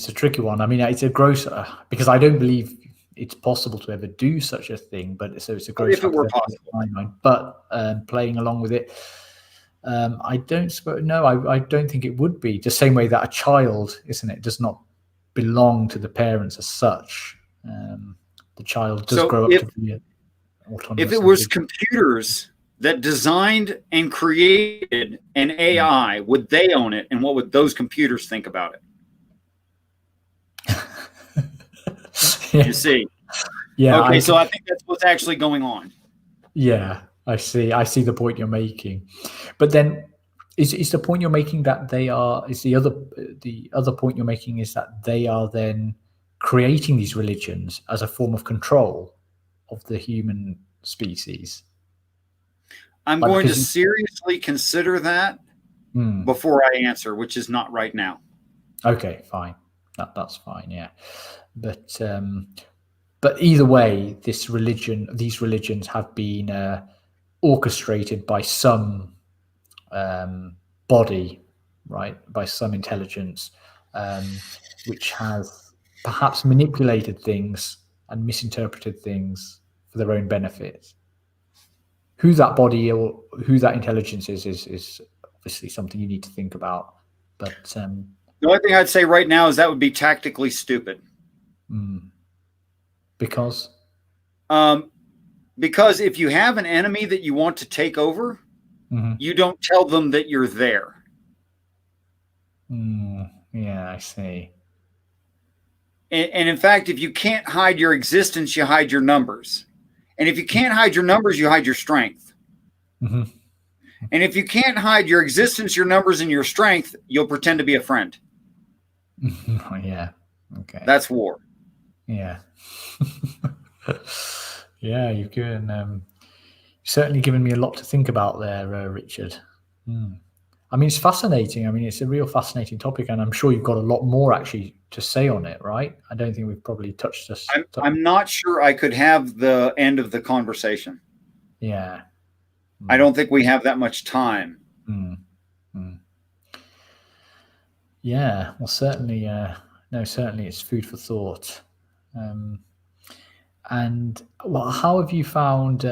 a tricky one. I mean, it's a gross because I don't believe it's possible to ever do such a thing. But so it's a gross. If it were possible, but playing along with it, I don't suppose. No, I don't think it would be the same way that a child, isn't it, does not belong to the parents as such. The child does grow up to be autonomous. If it was computers that designed and created an AI, would they own it? And what would those computers think about it? You see? Yeah. Okay, so I think that's what's actually going on. Yeah, I see. I see the point you're making. But then is the point you're making that they are, is the other point you're making is that they are then creating these religions as a form of control of the human species? I'm going to seriously consider that before I answer, which is not right now. Okay, fine. That's fine. Yeah, but either way, these religions have been orchestrated by some body, right? By some intelligence, which has perhaps manipulated things and misinterpreted things for their own benefit. Who that body or who that intelligence is obviously something you need to think about. But the only thing I'd say right now is that would be tactically stupid. Because if you have an enemy that you want to take over, you don't tell them that you're there. Yeah, I see. And in fact, if you can't hide your existence, you hide your numbers. And if you can't hide your numbers, you hide your strength. And if you can't hide your existence, your numbers, and your strength, you'll pretend to be a friend. Yeah. Okay. That's war. Yeah. Yeah, you've certainly given me a lot to think about there, Richard. I mean, it's fascinating. I mean, it's a real fascinating topic, and I'm sure you've got a lot more actually to say on it, right? I don't think we've probably touched this. I'm not sure I could have the end of the conversation. Yeah. I don't think we have that much time. Yeah, well, certainly, certainly it's food for thought. And well, how have you found,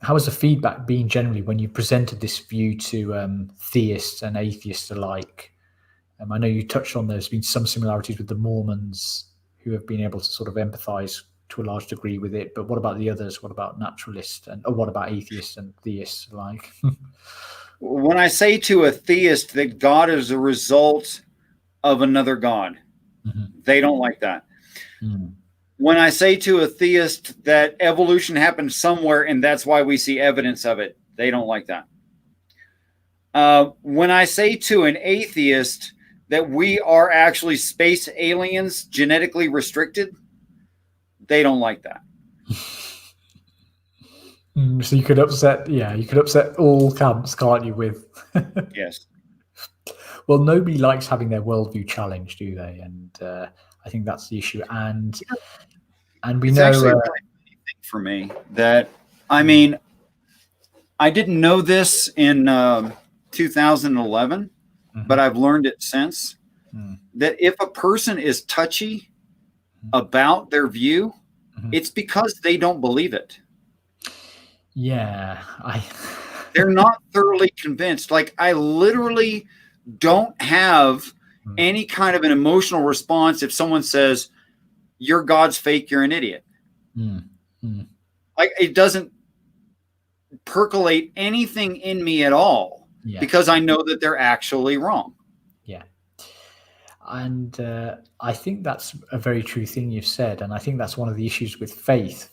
how has the feedback been generally when you presented this view to theists and atheists alike? I know you touched on there's been some similarities with the Mormons who have been able to sort of empathize to a large degree with it, but what about the others? What about naturalists or what about atheists and theists alike? When I say to a theist that God is a result of another God, they don't like that. When I say to a theist that evolution happened somewhere and that's why we see evidence of it, they don't like that. When I say to an atheist that we are actually space aliens genetically restricted, they don't like that. So you could upset all camps, can't you, with Yes. Well, nobody likes having their worldview challenged, do they? And I think that's the issue. And we it's know actually a really funny thing for me that, I mean, I didn't know this in 2011, but I've learned it since, that if a person is touchy about their view, it's because they don't believe it. Yeah. They're not thoroughly convinced. Like, I literally don't have any kind of an emotional response if someone says, your God's fake, you're an idiot. Like, it doesn't percolate anything in me at all because I know that they're actually wrong. Yeah. And I think that's a very true thing you've said. And I think that's one of the issues with faith,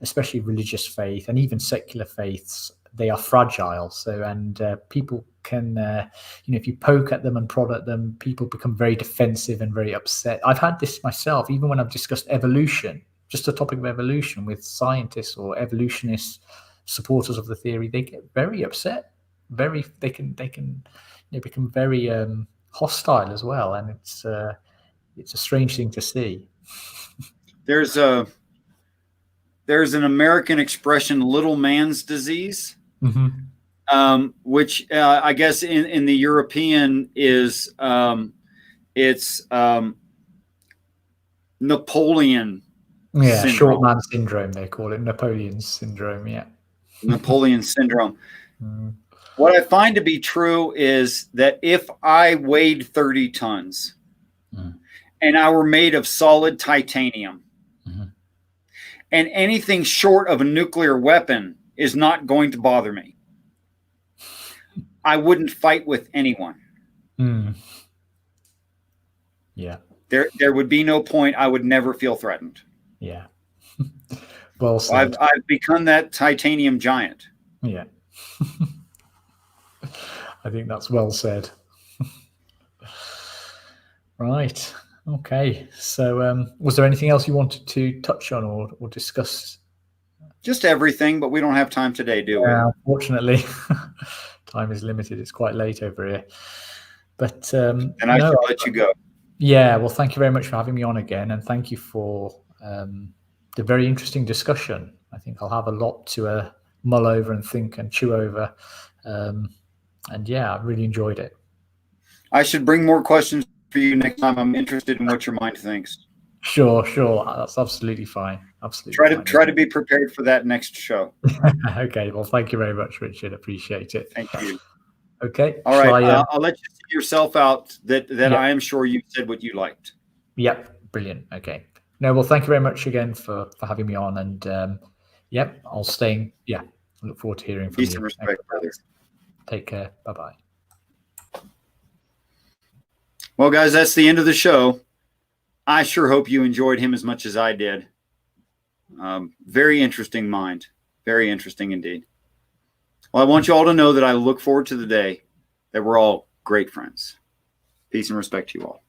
especially religious faith and even secular faiths, they are fragile. So, and people can, if you poke at them and prod at them, people become very defensive and very upset. I've had this myself, even when I've discussed evolution, just the topic of evolution with scientists or evolutionists, supporters of the theory, they get very upset. They can become very hostile as well, and it's a strange thing to see. There's an American expression, little man's disease, which I guess in the European is it's Napoleon. Yeah, short man syndrome, they call it. Napoleon's syndrome, yeah. Napoleon syndrome. What I find to be true is that if I weighed 30 tons and I were made of solid titanium, and anything short of a nuclear weapon is not going to bother me, I wouldn't fight with anyone. Yeah. There would be no point. I would never feel threatened. Yeah. Well said. I've become that titanium giant. Yeah. I think that's well said. Right. Okay. So was there anything else you wanted to touch on or discuss? Just everything, but we don't have time today, do we? Unfortunately, time is limited. It's quite late over here. But And I should let you go. Yeah, well, thank you very much for having me on again, and thank you for the very interesting discussion. I think I'll have a lot to mull over and think and chew over. And yeah, I really enjoyed it. I should bring more questions for you next time. I'm interested in what your mind thinks. Sure. That's absolutely fine. Absolutely Try to be prepared for that next show. Okay. Well, thank you very much, Richard. Appreciate it. Thank you. Okay. All right. I'll let you see yourself out. That Yep. I am sure you said what you liked. Yep. Brilliant. Okay. No, well, thank you very much again for having me on. And yep, I'll stay. Yeah. I look forward to hearing from you. Peace and respect, brother. Take care. Bye-bye. Well, guys, that's the end of the show. I sure hope you enjoyed him as much as I did. Very interesting mind. Very interesting indeed. Well, I want you all to know that I look forward to the day that we're all great friends. Peace and respect to you all.